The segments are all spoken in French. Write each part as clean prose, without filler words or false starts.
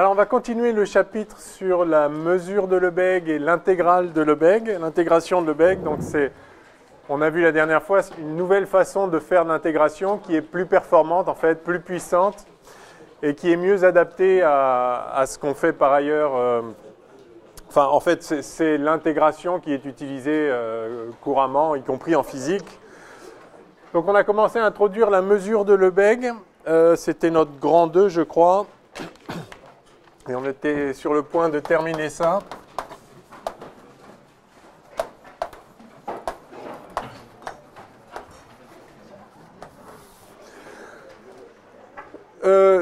Alors, on va continuer le chapitre sur la mesure de Lebesgue et l'intégrale de Lebesgue, l'intégration de Lebesgue. Donc, on a vu la dernière fois, une nouvelle façon de faire l'intégration qui est plus performante, en fait, plus puissante et qui est mieux adaptée à ce qu'on fait par ailleurs. Enfin, en fait, c'est l'intégration qui est utilisée couramment, y compris en physique. Donc, on a commencé à introduire la mesure de Lebesgue. C'était notre grand 2, je crois. Et on était sur le point de terminer ça.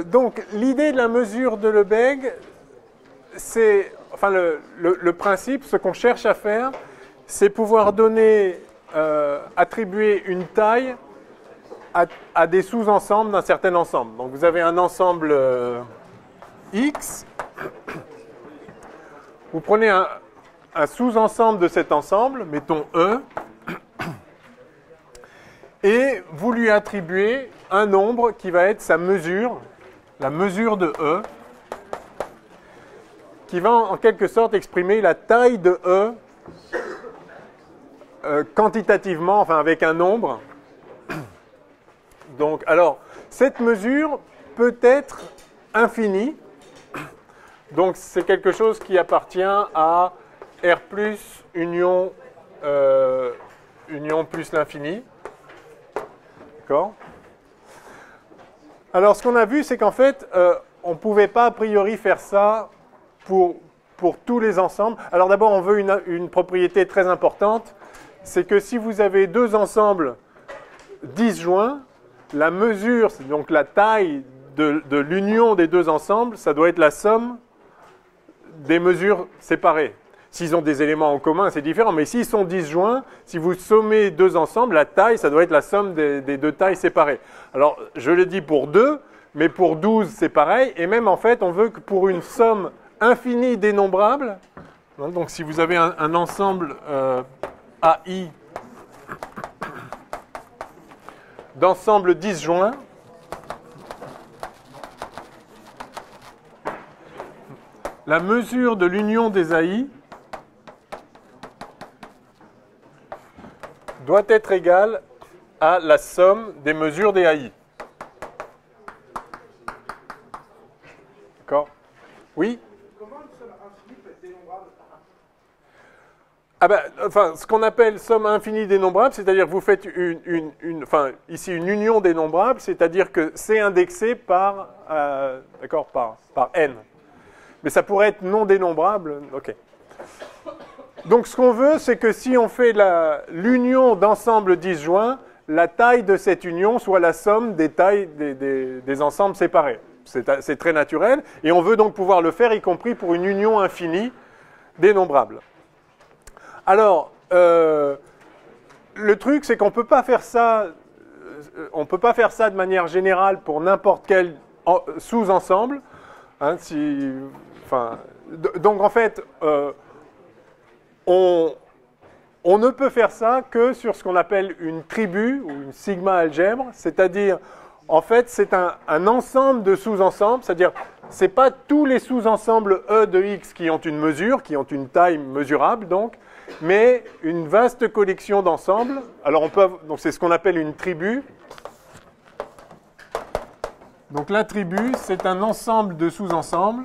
Donc, l'idée de la mesure de Lebesgue, c'est, enfin, le principe, ce qu'on cherche à faire, c'est pouvoir donner, attribuer une taille à des sous-ensembles d'un certain ensemble. Donc, vous avez un ensemble X. Vous prenez un sous-ensemble de cet ensemble, mettons E, et vous lui attribuez un nombre qui va être sa mesure, la mesure de E, qui va en quelque sorte exprimer la taille de E quantitativement, enfin avec un nombre. Donc, alors, cette mesure peut être infinie. Donc, c'est quelque chose qui appartient à R plus union plus l'infini. D'accord ? Alors, ce qu'on a vu, c'est qu'en fait, on ne pouvait pas a priori faire ça pour tous les ensembles. Alors, d'abord, on veut une propriété très importante. C'est que si vous avez deux ensembles disjoints, la mesure, donc la taille de l'union des deux ensembles, ça doit être la somme des mesures séparées. S'ils ont des éléments en commun, c'est différent, mais s'ils sont disjoints, si vous sommez deux ensembles, la taille, ça doit être la somme des deux tailles séparées. Alors, je le dis pour 2, mais pour 12, c'est pareil, et même en fait, on veut que pour une somme infinie dénombrable, donc si vous avez un ensemble AI d'ensembles disjoints, la mesure de l'union des AI doit être égale à la somme des mesures des AI. D'accord ? Oui ? Comment une somme infinie peut être dénombrable ? Ah ben, enfin, ce qu'on appelle somme infinie dénombrable, c'est-à-dire que vous faites ici une union dénombrable, c'est-à-dire que c'est indexé par, par n. Mais ça pourrait être non dénombrable. Ok. Donc ce qu'on veut, c'est que si on fait l'union d'ensembles disjoints, la taille de cette union soit la somme des tailles des ensembles séparés. C'est très naturel. Et on veut donc pouvoir le faire, y compris pour une union infinie dénombrable. Alors, le truc, c'est qu'on ne peut pas faire ça. On peut pas faire ça de manière générale pour n'importe quel sous-ensemble. Hein, donc en fait, on ne peut faire ça que sur ce qu'on appelle une tribu ou une sigma algèbre, c'est-à-dire, en fait, c'est un ensemble de sous-ensembles, c'est-à-dire, ce n'est pas tous les sous-ensembles E de X qui ont une mesure, qui ont une taille mesurable, donc, mais une vaste collection d'ensembles. Alors, donc c'est ce qu'on appelle une tribu. Donc la tribu, c'est un ensemble de sous-ensembles.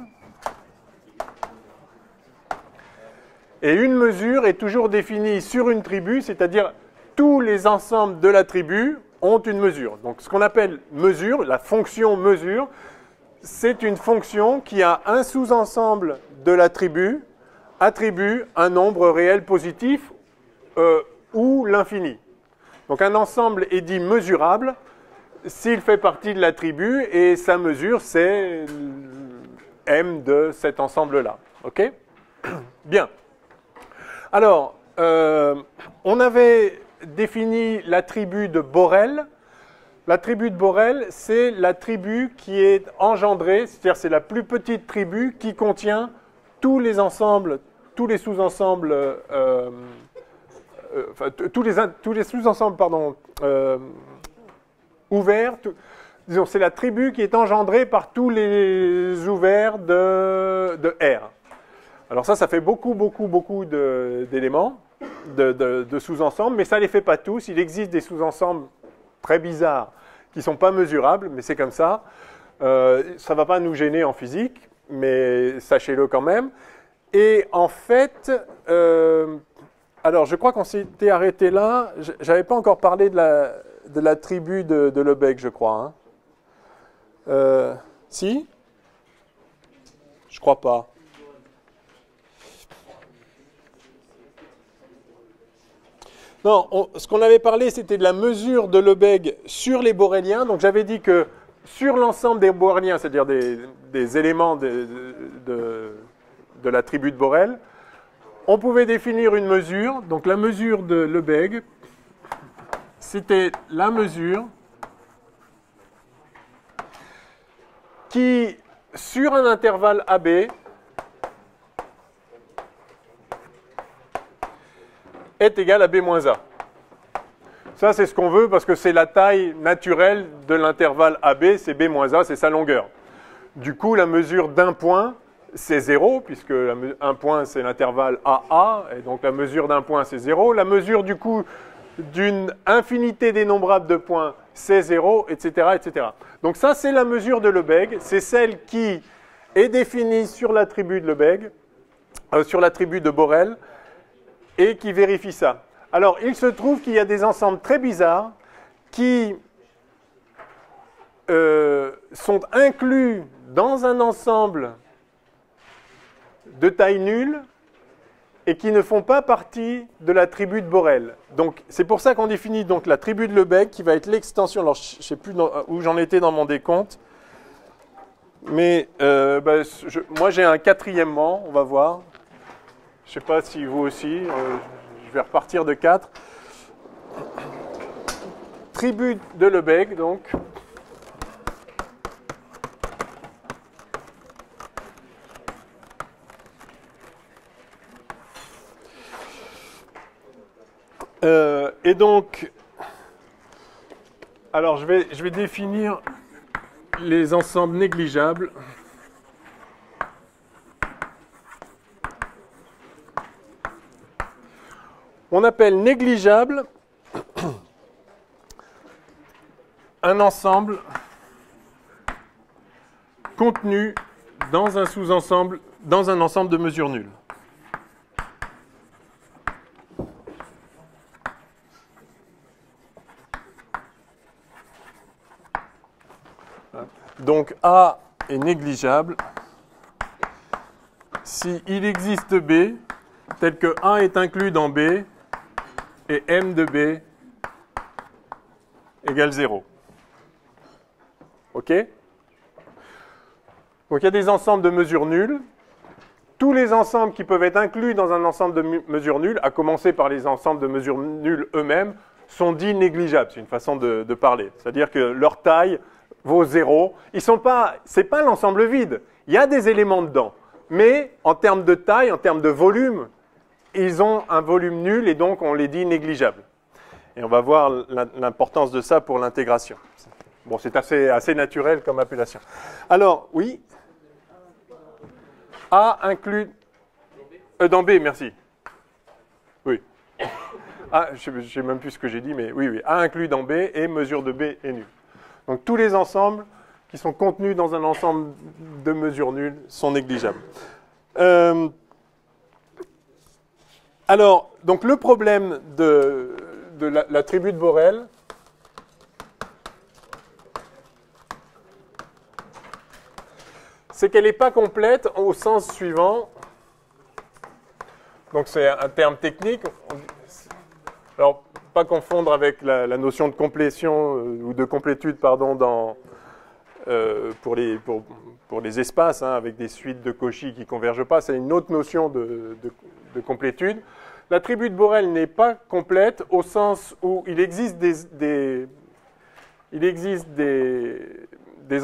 Et une mesure est toujours définie sur une tribu, c'est-à-dire tous les ensembles de la tribu ont une mesure. Donc ce qu'on appelle mesure, la fonction mesure, c'est une fonction qui a un sous-ensemble de la tribu, attribue un nombre réel positif ou l'infini. Donc un ensemble est dit mesurable s'il fait partie de la tribu et sa mesure, c'est M de cet ensemble-là. OK ? Bien. Alors, on avait défini la tribu de Borel. La tribu de Borel, c'est la tribu qui est engendrée, c'est-à-dire c'est la plus petite tribu qui contient tous les ensembles, tous les sous-ensembles, tous les sous-ensembles, ouverts disons, c'est la tribu qui est engendrée par tous les ouverts de R. Alors ça fait beaucoup d'éléments, de sous-ensembles, mais ça ne les fait pas tous. Il existe des sous-ensembles très bizarres qui ne sont pas mesurables, mais c'est comme ça. Ça ne va pas nous gêner en physique, mais sachez-le quand même. Et en fait, alors je crois qu'on s'était arrêté là. Je n'avais pas encore parlé de la tribu de Lebesgue, je crois. Hein. Si? Je crois pas. Non, ce qu'on avait parlé, c'était de la mesure de Lebesgue sur les borréliens. Donc j'avais dit que sur l'ensemble des borréliens, c'est-à-dire des éléments de la tribu de Borel, on pouvait définir une mesure. Donc la mesure de Lebesgue, c'était la mesure qui, sur un intervalle AB, est égal à B moins A. Ça, c'est ce qu'on veut parce que c'est la taille naturelle de l'intervalle AB, c'est B moins A, c'est sa longueur. Du coup, la mesure d'un point, c'est 0, puisque un point, c'est l'intervalle AA, et donc la mesure d'un point, c'est 0. La mesure, du coup, d'une infinité dénombrable de points, c'est 0, etc., etc. Donc ça, c'est la mesure de Lebesgue. C'est celle qui est définie sur l'attribut de Lebesgue, sur l'attribut de Borel, et qui vérifie ça. Alors, il se trouve qu'il y a des ensembles très bizarres qui sont inclus dans un ensemble de taille nulle et qui ne font pas partie de la tribu de Borel. Donc, c'est pour ça qu'on définit donc la tribu de Lebesgue qui va être l'extension. Alors, je ne sais plus où j'en étais dans mon décompte, mais moi j'ai un quatrièmement, on va voir. Je ne sais pas si vous aussi, je vais repartir de 4. Tribu de Lebesgue, donc. Et donc, alors je vais définir les ensembles négligeables. On appelle négligeable un ensemble contenu dans un sous-ensemble, dans un ensemble de mesures nulles. Donc A est négligeable si il existe B tel que A est inclus dans B et M de B égale 0. OK? Donc il y a des ensembles de mesures nulles. Tous les ensembles qui peuvent être inclus dans un ensemble de mesures nulles, à commencer par les ensembles de mesures nulles eux-mêmes, sont dits négligeables. C'est une façon de parler. C'est-à-dire que leur taille vaut 0. Ce n'est pas l'ensemble vide. Il y a des éléments dedans. Mais en termes de taille, en termes de volume, ils ont un volume nul et donc on les dit négligeables. Et on va voir l'importance de ça pour l'intégration. Bon, c'est assez naturel comme appellation. Alors, oui. A inclut... dans B, merci. Oui. A, je ne sais même plus ce que j'ai dit, mais oui. A inclus dans B et mesure de B est nulle. Donc tous les ensembles qui sont contenus dans un ensemble de mesures nulles sont négligeables. Alors, donc le problème de la tribu de Borel, c'est qu'elle n'est pas complète au sens suivant. Donc c'est un terme technique. Alors, pas confondre avec la notion de complétion ou de complétude, pardon, pour les espaces, hein, avec des suites de Cauchy qui ne convergent pas. C'est une autre notion de complétude. La tribu de Borel n'est pas complète au sens où il existe des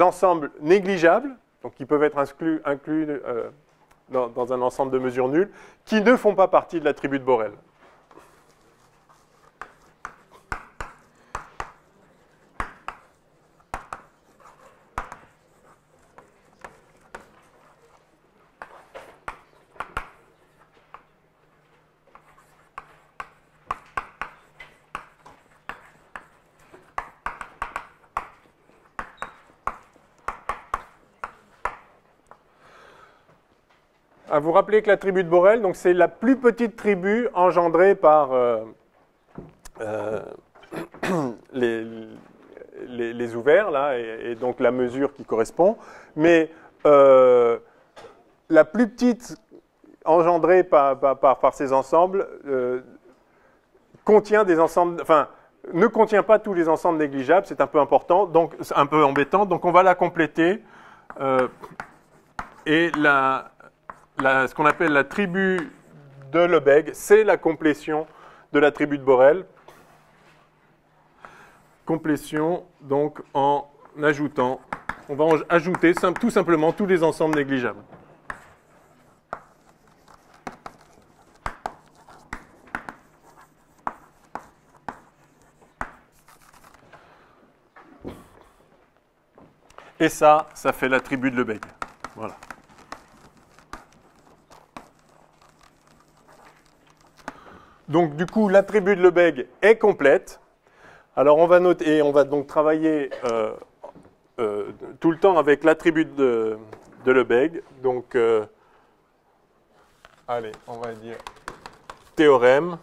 ensembles négligeables, donc qui peuvent être inclus dans un ensemble de mesures nulles, qui ne font pas partie de la tribu de Borel. vous rappelez que la tribu de Borel, donc c'est la plus petite tribu engendrée par les ouverts, là, et donc la mesure qui correspond. Mais la plus petite engendrée par ces ensembles contient des ensembles, enfin, ne contient pas tous les ensembles négligeables, c'est un peu important, donc un peu embêtant, donc on va la compléter. Et ce qu'on appelle la tribu de Lebesgue, c'est la complétion de la tribu de Borel. Complétion, donc en ajoutant, on va ajouter tout simplement tous les ensembles négligeables. Et ça fait la tribu de Lebesgue. Voilà. Donc, du coup, la tribu de Lebesgue est complète. Alors, on va noter, et on va donc travailler tout le temps avec l'attribut de Lebesgue. Donc, allez, on va dire théorème.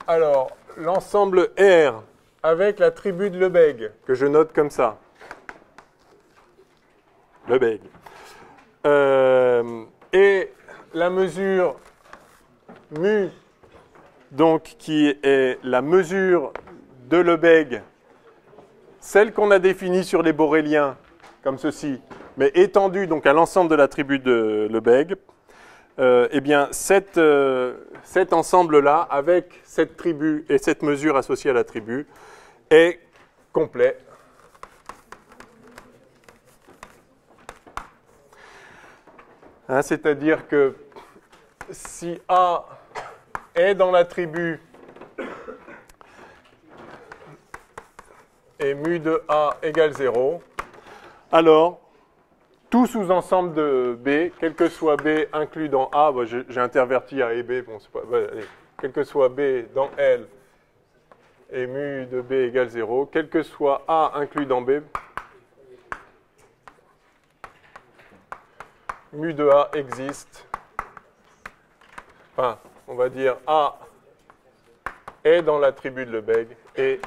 Alors, l'ensemble R avec l'attribut de Lebesgue, que je note comme ça. Lebesgue. Et la mesure mu, donc qui est la mesure de Lebesgue, celle qu'on a définie sur les boréliens, comme ceci, mais étendue donc à l'ensemble de l'attribut de Lebesgue, eh bien cet ensemble-là, avec cette tribu et cette mesure associée à l'attribut, est complet. Hein, c'est-à-dire que si A est dans l'attribut et mu de A égale 0, alors tout sous-ensemble de B, quel que soit B inclus dans A, bon, j'ai interverti A et B, bon, c'est pas, allez, quel que soit B dans L et mu de B égale 0, quel que soit A inclus dans B, mu de A existe, enfin, on va dire A est dans l'attribut de Lebesgue et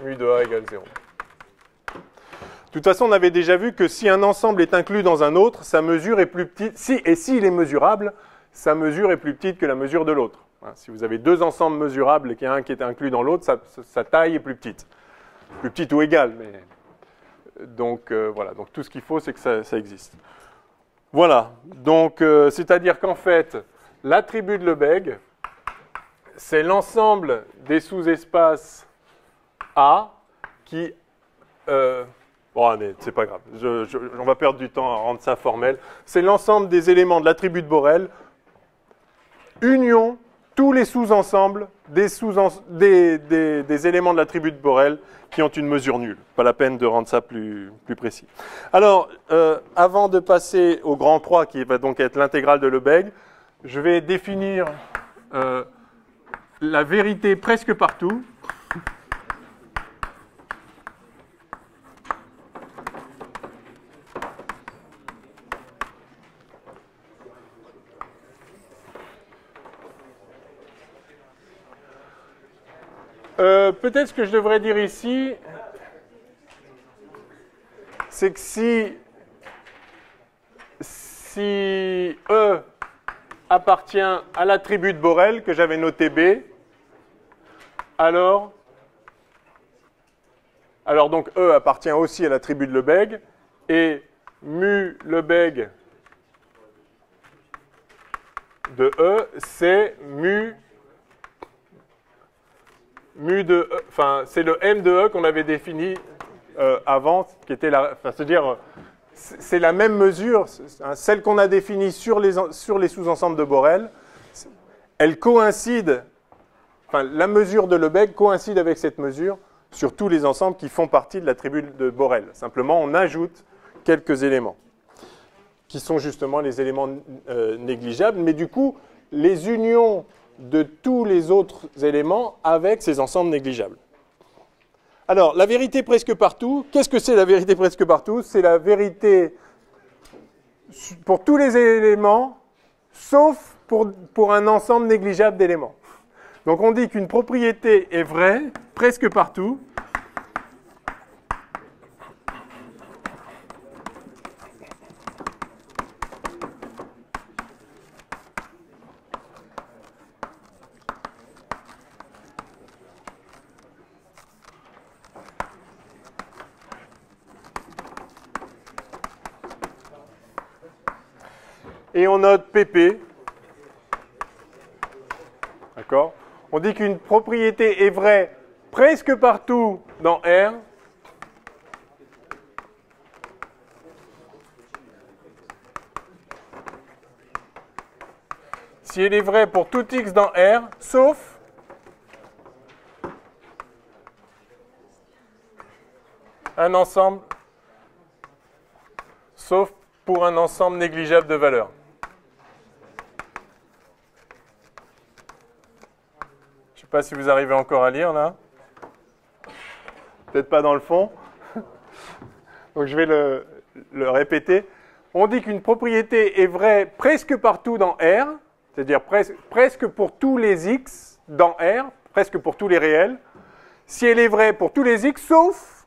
mu de A égale 0. De toute façon, on avait déjà vu que si un ensemble est inclus dans un autre, sa mesure est plus petite, s'il est mesurable, sa mesure est plus petite que la mesure de l'autre. Si vous avez deux ensembles mesurables et qu'il y en a un qui est inclus dans l'autre, sa taille est plus petite. Plus petite ou égale, mais... Donc, voilà. Donc, tout ce qu'il faut, c'est que ça existe. Voilà. Donc, c'est-à-dire qu'en fait, l'attribut de Lebesgue, c'est l'ensemble des sous-espaces A qui... bon, mais c'est pas grave. On va perdre du temps à rendre ça formel. C'est l'ensemble des éléments de l'attribut de Borel, union tous les sous-ensembles des éléments de l'attribut de Borel qui ont une mesure nulle. Pas la peine de rendre ça plus précis. Alors, avant de passer au grand 3, qui va donc être l'intégrale de Lebesgue, je vais définir la vérité presque partout. Peut-être ce que je devrais dire ici, c'est que si E appartient à l'attribut de Borel, que j'avais noté B, alors donc E appartient aussi à l'attribut de Lebesgue, et mu Lebesgue de E, c'est mu de E, enfin, c'est le M de E qu'on avait défini avant, qui était c'est-à-dire, c'est la même mesure, celle qu'on a définie sur les sous-ensembles de Borel, elle coïncide, enfin, la mesure de Lebesgue coïncide avec cette mesure sur tous les ensembles qui font partie de l'attribut de Borel. Simplement, on ajoute quelques éléments, qui sont justement les éléments négligeables, mais du coup, les unions de tous les autres éléments avec ces ensembles négligeables. Alors, la vérité presque partout, qu'est-ce que c'est la vérité presque partout? C'est la vérité pour tous les éléments, sauf pour un ensemble négligeable d'éléments. Donc on dit qu'une propriété est vraie presque partout, et on note PP. D'accord? On dit qu'une propriété est vraie presque partout dans R. Si elle est vraie pour tout X dans R, sauf un ensemble, sauf pour un ensemble négligeable de valeurs. Je ne sais pas si vous arrivez encore à lire là. Peut-être pas dans le fond. Donc je vais le répéter. On dit qu'une propriété est vraie presque partout dans R, c'est-à-dire presque pour tous les X dans R, presque pour tous les réels, si elle est vraie pour tous les X, sauf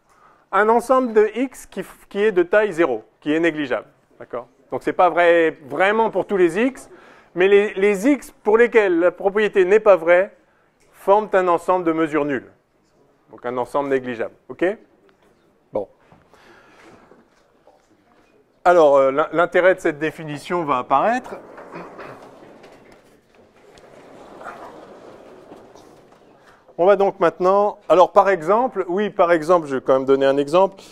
un ensemble de X qui est de taille 0, qui est négligeable. D'accord ? Donc ce n'est pas vrai vraiment pour tous les X, mais les X pour lesquels la propriété n'est pas vraie forment un ensemble de mesures nulles. Donc un ensemble négligeable. OK ? Bon. Alors, l'intérêt de cette définition va apparaître. On va donc maintenant... Alors, par exemple, je vais quand même donner un exemple.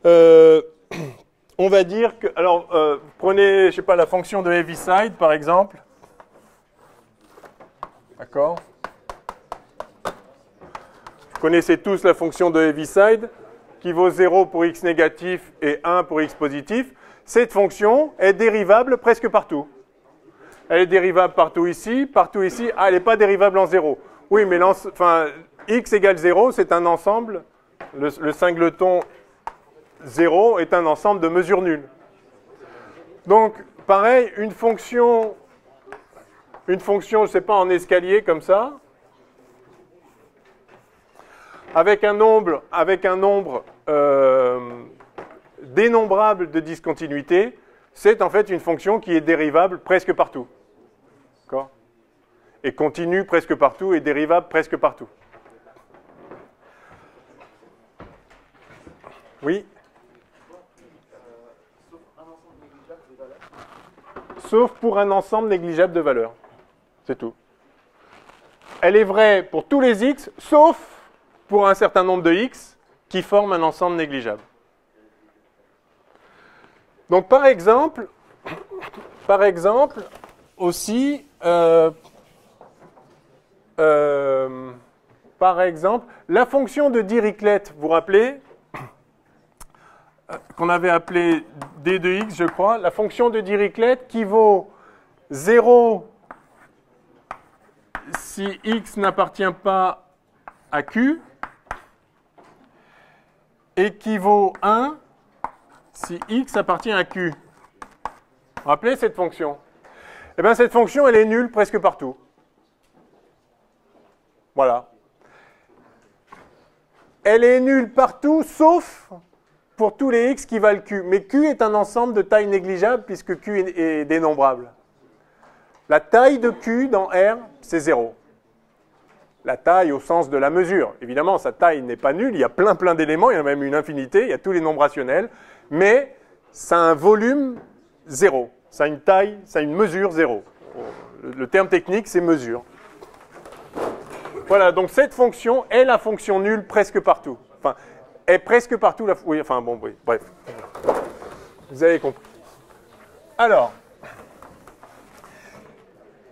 On va dire que... Alors, prenez, je ne sais pas, la fonction de Heaviside, par exemple. D'accord ? Vous connaissez tous la fonction de Heaviside, qui vaut 0 pour x négatif et 1 pour x positif. Cette fonction est dérivable presque partout. Elle est dérivable partout ici. Ah, elle n'est pas dérivable en 0. Oui, mais x égale 0, c'est un ensemble. Le singleton 0 est un ensemble de mesures nulles. Donc, pareil, une fonction, je ne sais pas, en escalier comme ça, avec un nombre dénombrable de discontinuité, c'est en fait une fonction qui est dérivable presque partout. D'accord ? Et continue presque partout et dérivable presque partout. Oui ? Sauf pour un ensemble négligeable de valeurs. C'est tout. Elle est vraie pour tous les x, sauf pour un certain nombre de x qui forment un ensemble négligeable. Donc par exemple aussi, la fonction de Dirichlet, vous vous rappelez, qu'on avait appelée d de x, je crois, la fonction de Dirichlet qui vaut 0 si x n'appartient pas à q, et qui vaut 1 si x appartient à q. Vous vous rappelez cette fonction? Eh bien, cette fonction, elle est nulle presque partout. Voilà. Elle est nulle partout, sauf pour tous les x qui valent q. Mais q est un ensemble de taille négligeable, puisque q est dénombrable. La taille de q dans R, c'est 0. La taille au sens de la mesure. Évidemment, sa taille n'est pas nulle, il y a plein d'éléments, il y en a même une infinité, il y a tous les nombres rationnels, mais ça a un volume 0. Ça a une taille, ça a une mesure 0. Le terme technique, c'est mesure. Voilà, donc cette fonction est la fonction nulle presque partout. Enfin, est presque partout la... Oui, enfin bon, oui, bref. Vous avez compris. Alors,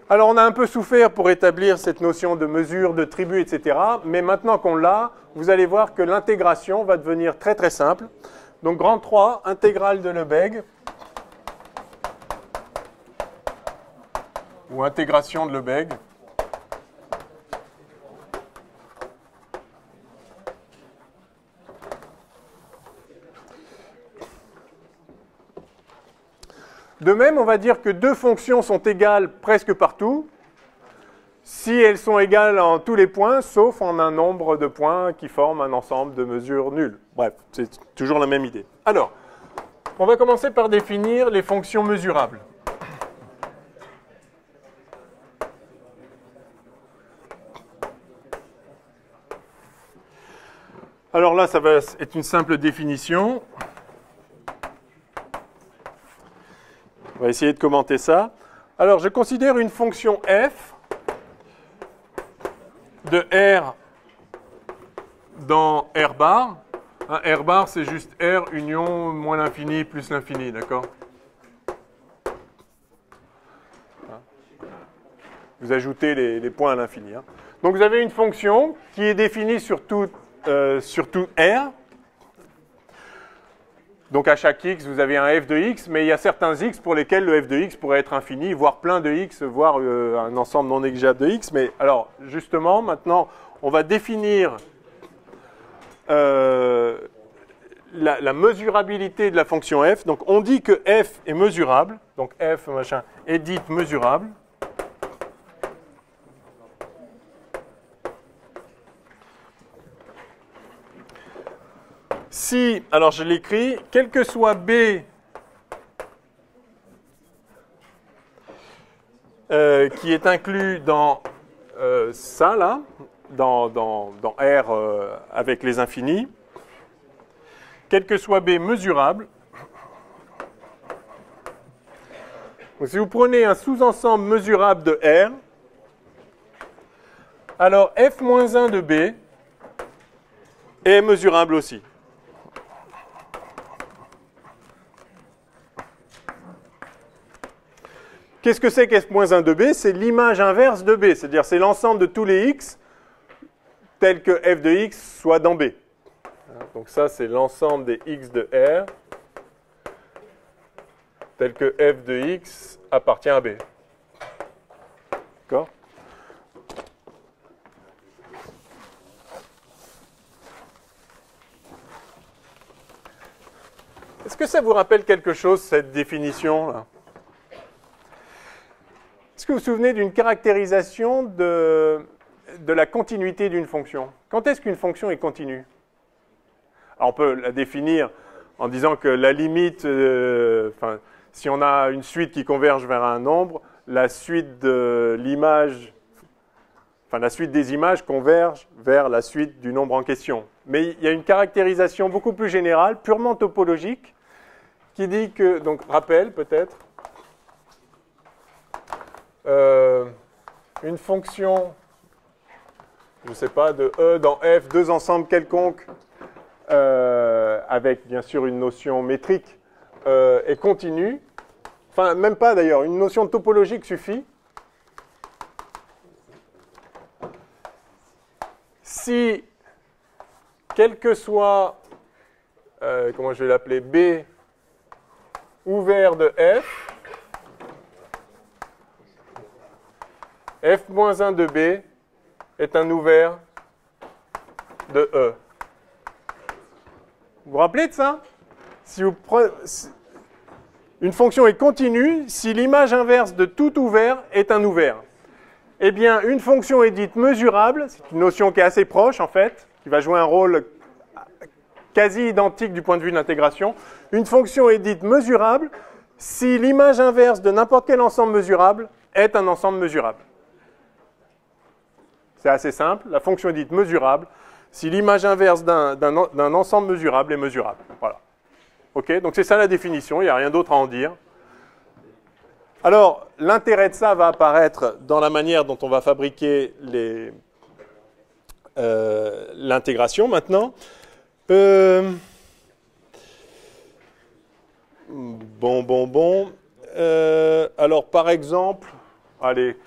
on a un peu souffert pour établir cette notion de mesure, de tribu, etc. Mais maintenant qu'on l'a, vous allez voir que l'intégration va devenir très très simple. Donc grand 3, intégrale de Lebesgue, ou intégration de Lebesgue. De même, on va dire que deux fonctions sont égales presque partout, si elles sont égales en tous les points, sauf en un nombre de points qui forment un ensemble de mesures nulles. Bref, c'est toujours la même idée. Alors, on va commencer par définir les fonctions mesurables. Alors là, ça va être une simple définition. On va essayer de commenter ça. Alors, je considère une fonction f de R dans R bar. R bar, c'est juste R union moins l'infini plus l'infini, d'accord? Vous ajoutez les points à l'infini. Hein. Donc, vous avez une fonction qui est définie sur tout R. Donc, à chaque x, vous avez un f de x, mais il y a certains x pour lesquels le f de x pourrait être infini, voire plein de x, voire un ensemble non négligeable de x. Mais alors, justement, maintenant, on va définir la mesurabilité de la fonction f. Donc, on dit que f est mesurable. Donc, f machin est dite mesurable. Si, alors je l'écris, quel que soit B qui est inclus dans ça, là, dans R avec les infinis, quel que soit B mesurable, donc si vous prenez un sous-ensemble mesurable de R, alors f-1 de B est mesurable aussi. Qu'est-ce que c'est qu'f-1 de B? C'est l'image inverse de B, c'est-à-dire c'est l'ensemble de tous les x tels que f de x soit dans B. Donc ça, c'est l'ensemble des x de R tel que f de x appartient à B. D'accord? Est-ce que ça vous rappelle quelque chose, cette définition-là? Est-ce que vous vous souvenez d'une caractérisation de la continuité d'une fonction? Quand est-ce qu'une fonction est continue? Alors on peut la définir en disant que la limite, si on a une suite qui converge vers un nombre, la suite de l'image, la suite des images converge vers la suite du nombre en question. Mais il y a une caractérisation beaucoup plus générale, purement topologique, qui dit que, donc rappel peut-être, une fonction, je ne sais pas, de E dans F, deux ensembles quelconques, avec bien sûr une notion métrique, est continue. Enfin, même pas d'ailleurs, une notion topologique suffit. Si, quel que soit, comment je vais l'appeler, B ouvert de F, f-1 de B est un ouvert de E. Vous vous rappelez de ça? Si vous prenez, une fonction est continue si l'image inverse de tout ouvert est un ouvert. Eh bien, une fonction est dite mesurable, c'est une notion qui est assez proche en fait, qui va jouer un rôle quasi identique du point de vue de l'intégration. Une fonction est dite mesurable si l'image inverse de n'importe quel ensemble mesurable est un ensemble mesurable. C'est assez simple, la fonction est dite mesurable si l'image inverse d'un ensemble mesurable est mesurable. Voilà. OK, donc c'est ça la définition, il n'y a rien d'autre à en dire. Alors, l'intérêt de ça va apparaître dans la manière dont on va fabriquer l'intégration maintenant. Alors, par exemple, allez,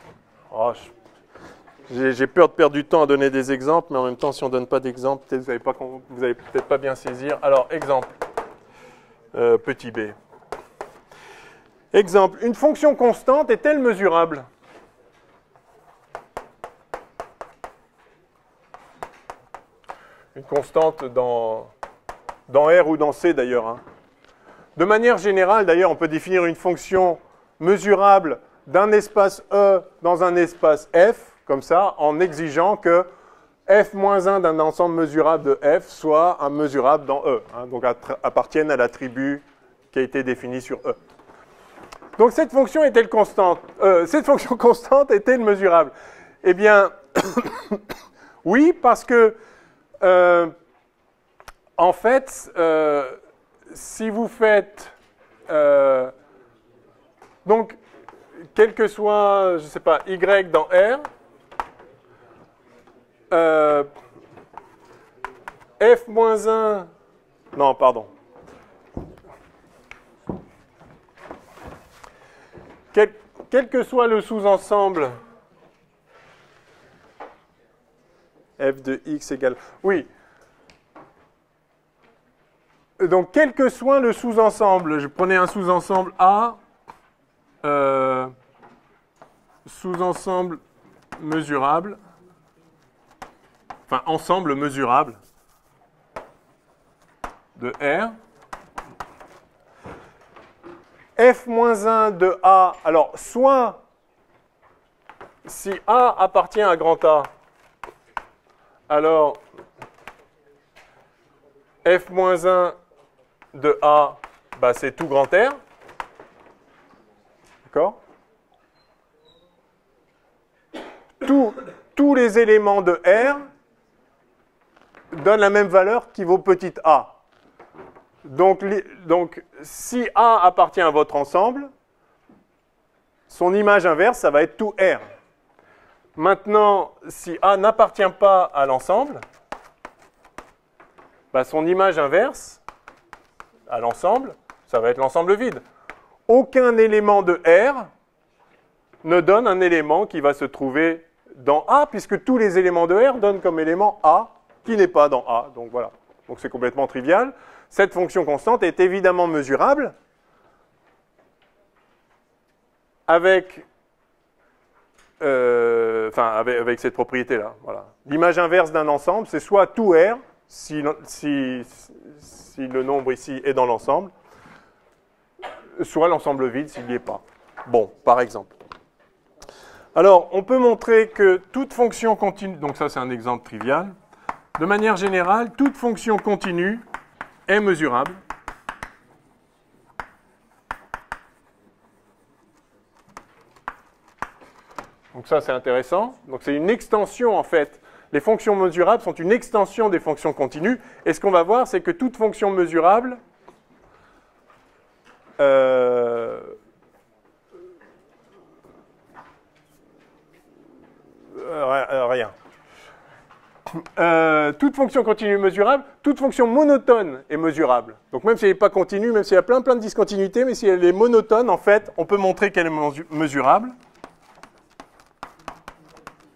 j'ai peur de perdre du temps à donner des exemples, mais en même temps, si on ne donne pas d'exemple, peut-être vous n'allez peut-être pas bien saisir. Alors, exemple, petit b. Exemple, une fonction constante est-elle mesurable? Une constante dans R ou dans C d'ailleurs. Hein. De manière générale, d'ailleurs, on peut définir une fonction mesurable d'un espace E dans un espace F, comme ça, en exigeant que f-1 d'un ensemble mesurable de F soit un mesurable dans E, hein, donc appartienne à l'attribut qui a été défini sur E. Donc cette fonction est-elle constante? Cette fonction constante est-elle mesurable? Eh bien, oui, parce que, en fait, si vous faites, donc, quel que soit, je ne sais pas, y dans R, f-1, non, pardon. Quel que soit le sous-ensemble f de x égale... Oui. Donc, quel que soit le sous-ensemble, je prenais un sous-ensemble A, sous-ensemble mesurable, enfin, ensemble mesurable de R. f-1 de A, alors, soit si A appartient à grand A, alors f-1 de A, bah, c'est tout grand R. D'accord? Tous les éléments de R donnent la même valeur qui vaut petit a. Donc, si A appartient à votre ensemble, son image inverse, ça va être tout R. Maintenant, si A n'appartient pas à l'ensemble, bah, son image inverse à l'ensemble, ça va être l'ensemble vide. Aucun élément de R ne donne un élément qui va se trouver dans A, puisque tous les éléments de R donnent comme élément A qui n'est pas dans A. Donc voilà. Donc c'est complètement trivial. Cette fonction constante est évidemment mesurable avec cette propriété-là. Voilà. L'image inverse d'un ensemble, c'est soit tout R, si le nombre ici est dans l'ensemble, soit l'ensemble vide s'il n'y est pas. Bon, par exemple. Alors, on peut montrer que toute fonction continue, donc ça c'est un exemple trivial, de manière générale, toute fonction continue est mesurable. Donc ça c'est intéressant. Donc c'est une extension en fait. Les fonctions mesurables sont une extension des fonctions continues. Et ce qu'on va voir, c'est que toute fonction mesurable rien. Toute fonction continue mesurable, toute fonction monotone est mesurable. Donc même si elle n'est pas continue, même s'il y a plein de discontinuités, mais si elle est monotone, en fait, on peut montrer qu'elle est mesurable.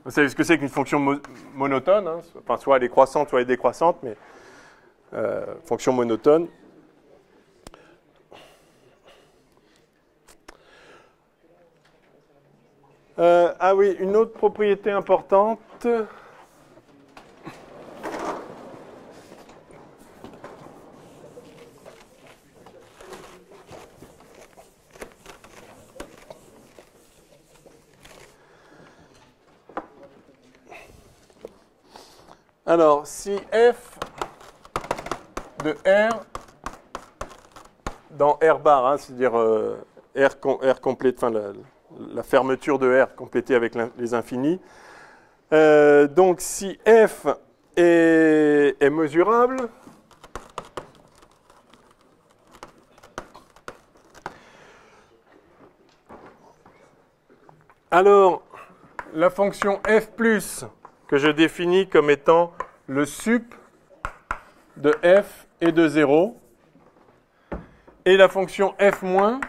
Vous savez ce que c'est qu'une fonction monotone, hein, enfin, soit elle est croissante, soit elle est décroissante, mais fonction monotone. Ah oui, une autre propriété importante. Alors, si f de R dans R bar, hein, c'est-à-dire R complète, enfin la fermeture de R complétée avec les infinis. Donc, si f est mesurable, alors la fonction f plus que je définis comme étant le sup de f et de 0, et la fonction f moins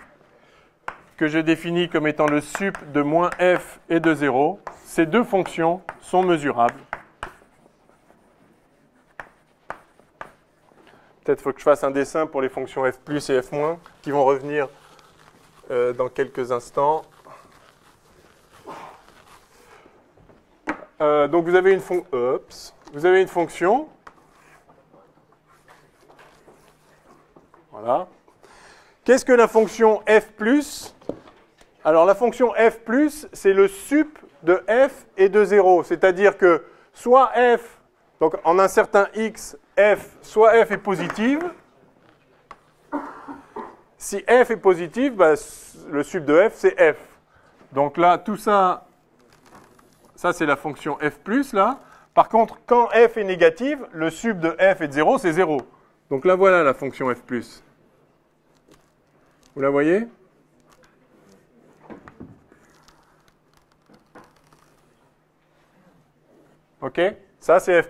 que je définis comme étant le sup de moins f et de 0, ces deux fonctions sont mesurables. Peut-être faut que je fasse un dessin pour les fonctions f plus et f moins qui vont revenir dans quelques instants. Donc vous avez une fonction. Voilà. Qu'est-ce que la fonction f+? Alors la fonction f+, c'est le sup de f et de 0. C'est-à-dire que soit f, donc en un certain x, f, soit f est positive. Si f est positive, bah, le sup de f, c'est f. Donc là, tout ça, ça c'est la fonction f+, là. Par contre, quand f est négative, le sup de f est de 0, c'est 0. Donc là, voilà la fonction f+. Vous la voyez? OK? Ça, c'est f+.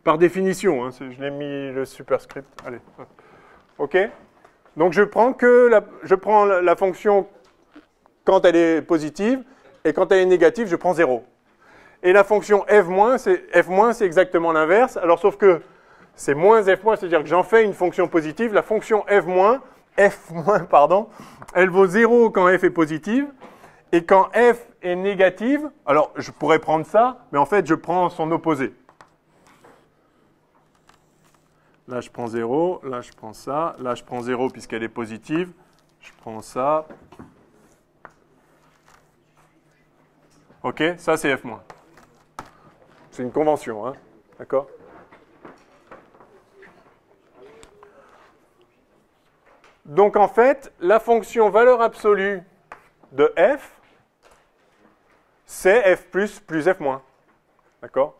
Par définition, hein, je l'ai mis le superscript. Allez. OK? Donc, je prends la fonction quand elle est positive, et quand elle est négative, je prends 0. Et la fonction f-, c'est exactement l'inverse. Alors, sauf que c'est moins f-, c'est-à-dire que j'en fais une fonction positive. La fonction f-, elle vaut 0 quand f est positive. Et quand f est négative, alors je pourrais prendre ça, mais en fait, je prends son opposé. Là, je prends 0, là, je prends ça, là, je prends 0 puisqu'elle est positive, je prends ça. OK, ça, c'est f-. C'est une convention, hein, d'accord? Donc, en fait, la fonction valeur absolue de f, c'est f+, plus f-. D'accord?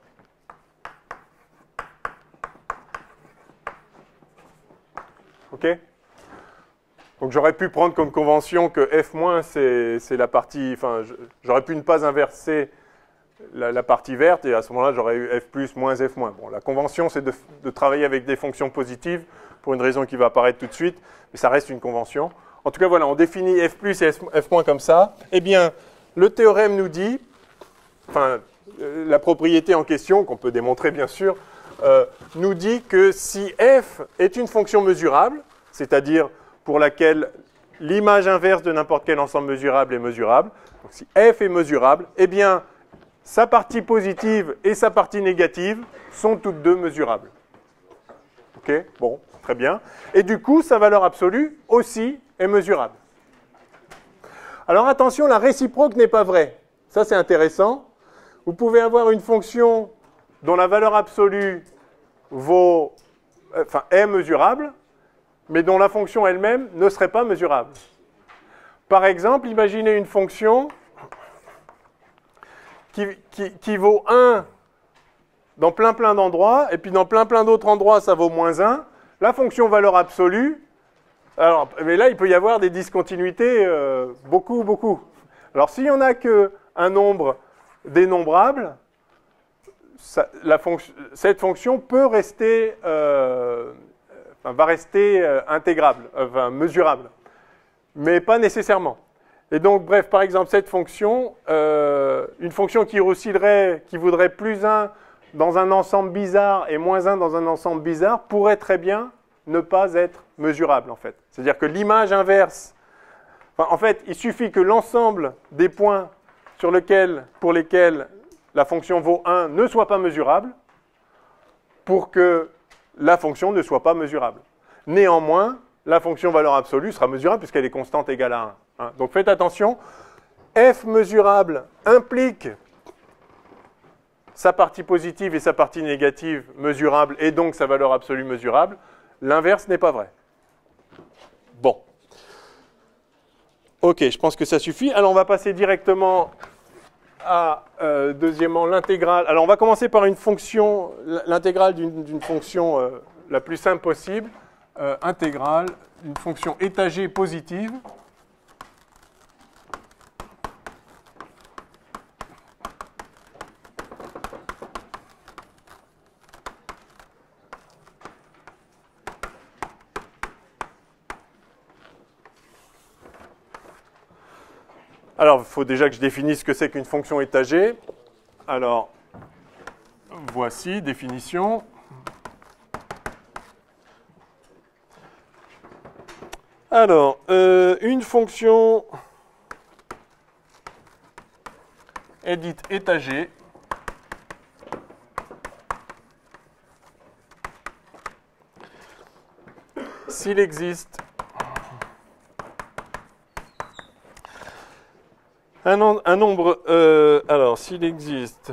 OK? Donc j'aurais pu prendre comme convention que f- c'est la partie, enfin, j'aurais pu ne pas inverser la partie verte, et à ce moment-là, j'aurais eu f+, moins f-. Bon, la convention, c'est de travailler avec des fonctions positives, pour une raison qui va apparaître tout de suite, mais ça reste une convention. En tout cas, voilà, on définit f+ et f- comme ça. Eh bien, le théorème nous dit, enfin, la propriété en question, qu'on peut démontrer bien sûr, nous dit que si f est une fonction mesurable, c'est-à-dire pour laquelle l'image inverse de n'importe quel ensemble mesurable est mesurable, donc si f est mesurable, eh bien, sa partie positive et sa partie négative sont toutes deux mesurables. OK? Bon, très bien. Et du coup, sa valeur absolue aussi est mesurable. Alors attention, la réciproque n'est pas vraie. Ça, c'est intéressant. Vous pouvez avoir une fonction dont la valeur absolue est mesurable, mais dont la fonction elle-même ne serait pas mesurable. Par exemple, imaginez une fonction qui vaut 1 dans plein d'endroits, et puis dans plein d'autres endroits, ça vaut moins 1. La fonction valeur absolue, alors, mais là, il peut y avoir des discontinuités, beaucoup. Alors, s'il n'y en a qu'un nombre dénombrable, cette fonction peut rester, va rester intégrable, mesurable, mais pas nécessairement. Et donc, bref, par exemple, cette fonction, une fonction qui voudrait plus 1 dans un ensemble bizarre et moins 1 dans un ensemble bizarre, pourrait très bien ne pas être mesurable, en fait. C'est-à-dire que l'image inverse, en fait, il suffit que l'ensemble des points pour lesquels la fonction vaut 1 ne soit pas mesurable pour que la fonction ne soit pas mesurable. Néanmoins, la fonction valeur absolue sera mesurable puisqu'elle est constante égale à 1. Donc faites attention, f mesurable implique sa partie positive et sa partie négative mesurable et donc sa valeur absolue mesurable. L'inverse n'est pas vrai. Bon. OK, je pense que ça suffit. Alors on va passer directement à, deuxièmement, l'intégrale. Alors on va commencer par une fonction, l'intégrale d'une fonction la plus simple possible. Intégrale d'une fonction étagée positive. Alors, il faut déjà que je définisse ce que c'est qu'une fonction étagée. Alors, voici, définition. Alors, une fonction est dite étagée s'il existe Un nombre, alors s'il existe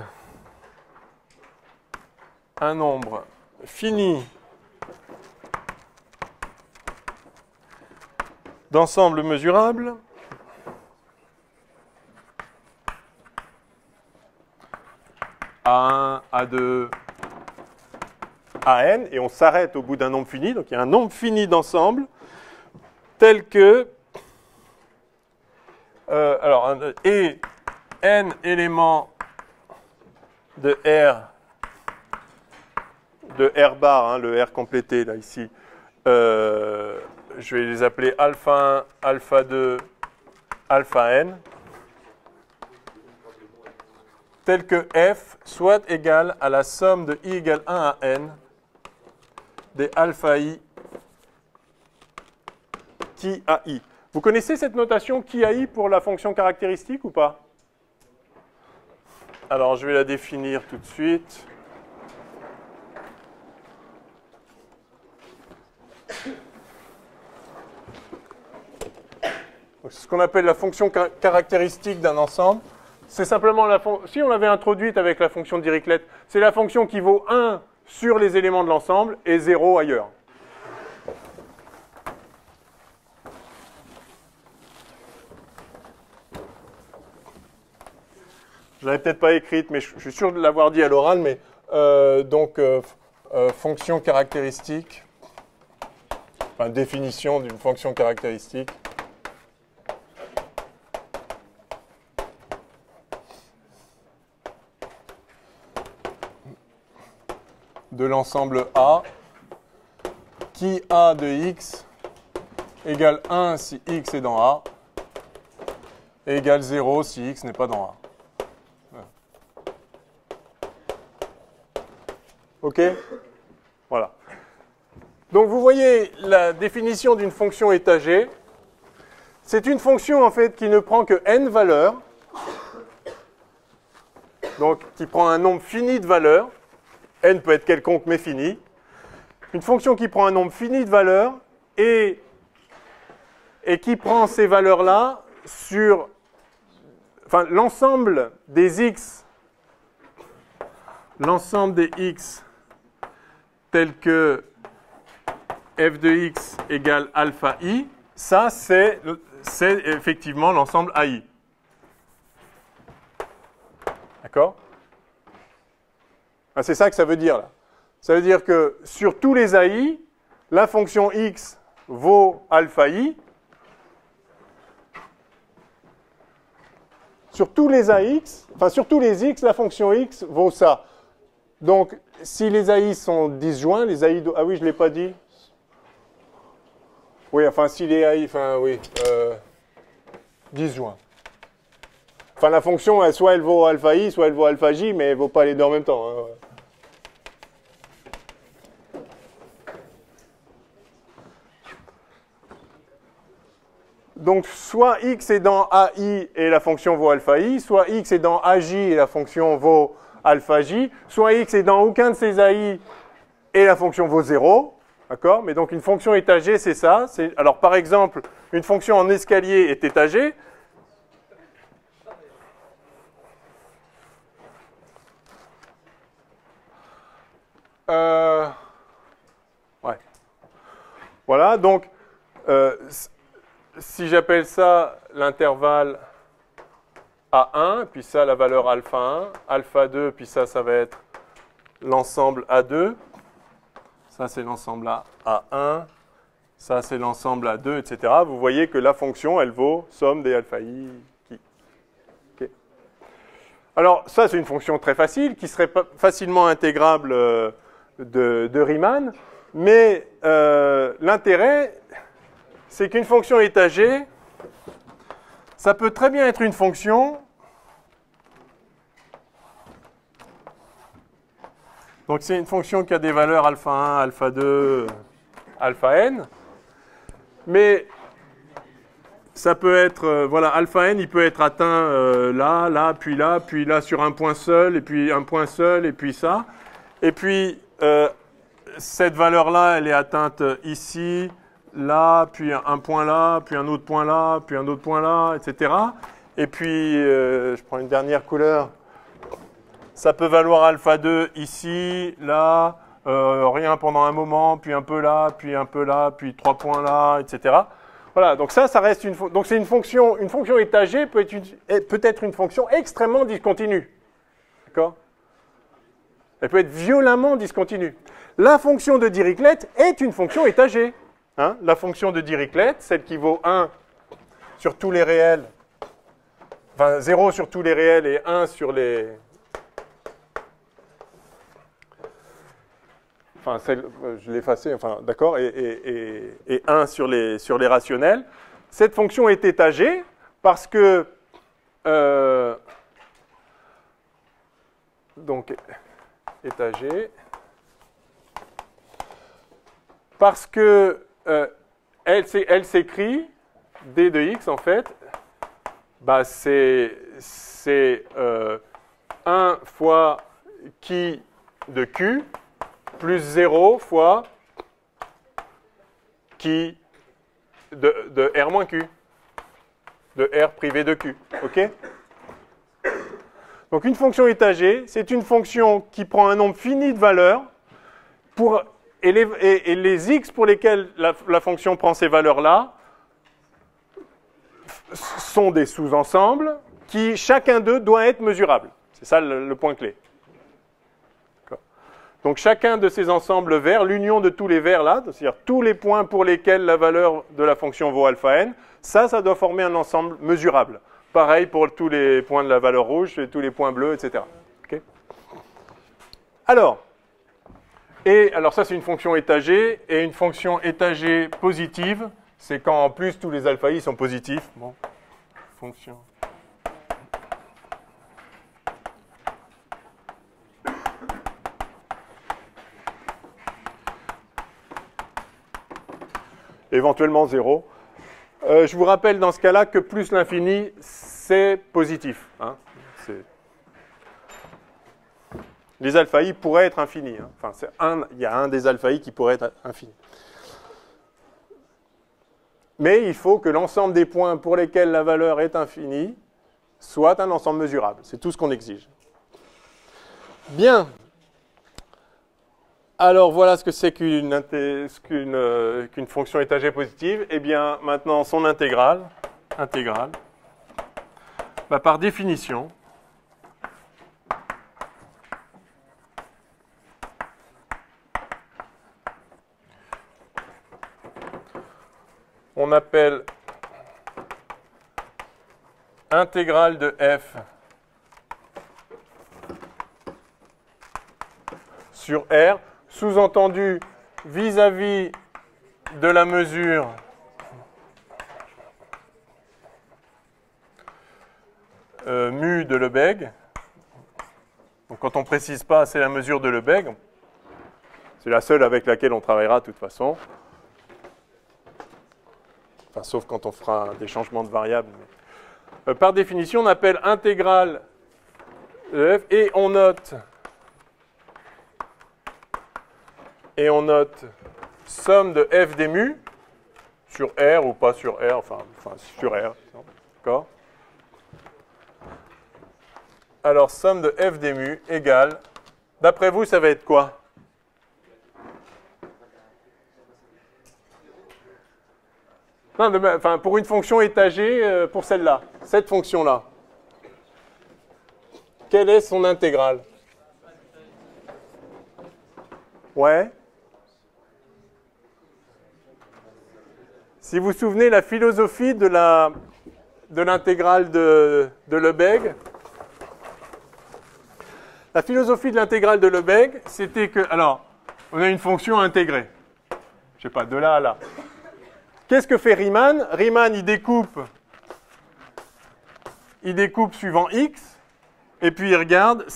un nombre fini d'ensembles mesurables, A1, A2, AN, et on s'arrête au bout d'un nombre fini, donc il y a un nombre fini d'ensembles tel que et n éléments de R bar, hein, le R complété là ici, je vais les appeler alpha 1, alpha 2, alpha n, tel que f soit égal à la somme de i égale 1 à n des alpha i qui a i. Vous connaissez cette notation qui a i pour la fonction caractéristique ou pas? Alors, je vais la définir tout de suite. C'est ce qu'on appelle la fonction caractéristique d'un ensemble. C'est simplement la fonction, si on l'avait introduite avec la fonction de Dirichlet, c'est la fonction qui vaut 1 sur les éléments de l'ensemble et 0 ailleurs. Je ne l'avais peut-être pas écrite, mais je suis sûr de l'avoir dit à l'oral, mais fonction caractéristique, enfin définition d'une fonction caractéristique. De l'ensemble A, qui A de x égale 1 si x est dans A, et égale 0 si x n'est pas dans A. OK? Voilà. Donc vous voyez la définition d'une fonction étagée. C'est une fonction en fait qui ne prend que n valeurs, donc qui prend un nombre fini de valeurs. N peut être quelconque mais fini. Une fonction qui prend un nombre fini de valeurs et qui prend ces valeurs-là sur l'ensemble des x, tel que f de x égale alpha i, ça c'est effectivement l'ensemble AI. D'accord? C'est ça que ça veut dire là. Ça veut dire que sur tous les AI, la fonction x vaut alpha i. Sur tous les AX, sur tous les x, la fonction x vaut ça. Donc, si les AI sont disjoints, les AI... Ah oui, je ne l'ai pas dit. Oui, si les AI... disjoints. La fonction, soit elle vaut alpha i, soit elle vaut alpha j, mais elle ne vaut pas les deux en même temps. Hein. Donc, soit x est dans AI et la fonction vaut alpha i, soit x est dans AJ et la fonction vaut alpha j, soit x est dans aucun de ces AI et la fonction vaut 0. D'accord? Mais donc, une fonction étagée, c'est ça. Alors, par exemple, une fonction en escalier est étagée. Ouais. Voilà, donc... si j'appelle ça l'intervalle A1, puis ça la valeur alpha 1, alpha 2, puis ça va être l'ensemble A2, ça c'est l'ensemble A1, ça c'est l'ensemble A2, etc. Vous voyez que la fonction, elle vaut somme des alpha i qui. Okay. Alors ça c'est une fonction très facile, qui serait facilement intégrable de Riemann, mais l'intérêt... c'est qu'une fonction étagée, ça peut très bien être une fonction. Donc c'est une fonction qui a des valeurs alpha 1, alpha 2, alpha n. Mais ça peut être, alpha n, il peut être atteint là, puis là sur un point seul, et puis un point seul, et puis ça. Et puis cette valeur-là, elle est atteinte ici, là, puis un point là, puis un autre point là, puis un autre point là, etc. Et puis, je prends une dernière couleur. Ça peut valoir alpha 2 ici, là, rien pendant un moment, puis un peu là, puis 3 points là, etc. Voilà, donc ça reste donc c'est une fonction étagée peut être une fonction extrêmement discontinue. D'accord? Elle peut être violemment discontinue. La fonction de Dirichlet est une fonction étagée. Hein? La fonction de Dirichlet, celle qui vaut 1 sur tous les réels, enfin 0 sur tous les réels et 1 sur les... Enfin, je l'ai effacé, enfin, d'accord, et 1 sur les rationnels. Cette fonction est étagée parce que... donc, étagée. Parce que elle s'écrit, d de x, en fait, bah, c'est 1 fois qui de q plus 0 fois qui de R moins Q, de R privé de Q. OK? Donc une fonction étagée, c'est une fonction qui prend un nombre fini de valeurs et les x pour lesquels la fonction prend ces valeurs-là sont des sous-ensembles qui, chacun d'eux, doit être mesurable. C'est ça le point clé. Donc chacun de ces ensembles verts, l'union de tous les verts là, c'est-à-dire tous les points pour lesquels la valeur de la fonction vaut alpha n, ça doit former un ensemble mesurable. Pareil pour tous les points de la valeur rouge et tous les points bleus, etc. Okay. Alors ça c'est une fonction étagée, et une fonction étagée positive, c'est quand en plus tous les alpha i sont positifs. Bon, fonction. Éventuellement 0. Je vous rappelle dans ce cas-là que plus l'infini, c'est positif. Hein. Les alpha i pourraient être infinis. Hein. Enfin, il y a un des alpha i qui pourrait être infini. Mais il faut que l'ensemble des points pour lesquels la valeur est infinie soit un ensemble mesurable. C'est tout ce qu'on exige. Bien. Alors, voilà ce que c'est qu'une fonction étagée positive. Eh bien, maintenant, son intégrale, bah, par définition, on appelle intégrale de f sur R, sous-entendu vis-à-vis de la mesure mu de Lebesgue. Donc quand on ne précise pas, c'est la mesure de Lebesgue. C'est la seule avec laquelle on travaillera de toute façon. Enfin, sauf quand on fera des changements de variables. Par définition, on appelle intégrale de f et on note somme de f des mu sur R ou pas sur R, enfin sur R. D'accord? Alors, somme de f des mu égale, d'après vous, ça va être quoi? Non, enfin, pour une fonction étagée, pour celle-là, cette fonction-là, quelle est son intégrale? Ouais. Si vous vous souvenez, la philosophie de l'intégrale de Lebesgue, la philosophie de l'intégrale de Lebesgue, c'était que, alors, on a une fonction intégrée. Je sais pas, de là à là. Qu'est-ce que fait Riemann? Riemann, il découpe suivant x, et puis il regarde,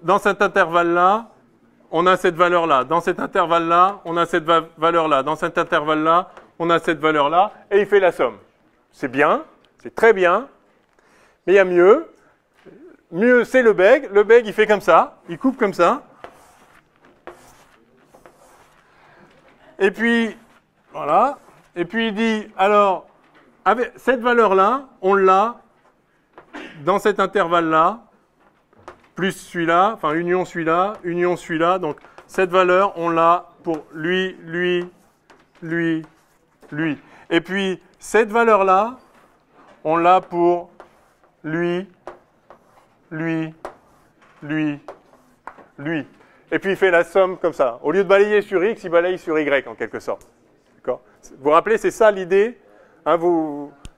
dans cet intervalle-là, on a cette valeur-là. Dans cet intervalle-là, on a cette valeur-là. Dans cet intervalle-là, on a cette valeur-là, et il fait la somme. C'est bien, c'est très bien, mais il y a mieux. Mieux, c'est Lebesgue. Lebesgue, il fait comme ça, il coupe comme ça. Et puis, voilà. Et puis il dit, alors, avec cette valeur-là, on l'a dans cet intervalle-là, plus celui-là, enfin union celui-là, donc cette valeur, on l'a pour lui. Et puis, cette valeur-là, on l'a pour lui. Et puis, il fait la somme comme ça. Au lieu de balayer sur X, il balaye sur Y, en quelque sorte. D'accord ? Vous vous rappelez, c'est ça l'idée, hein,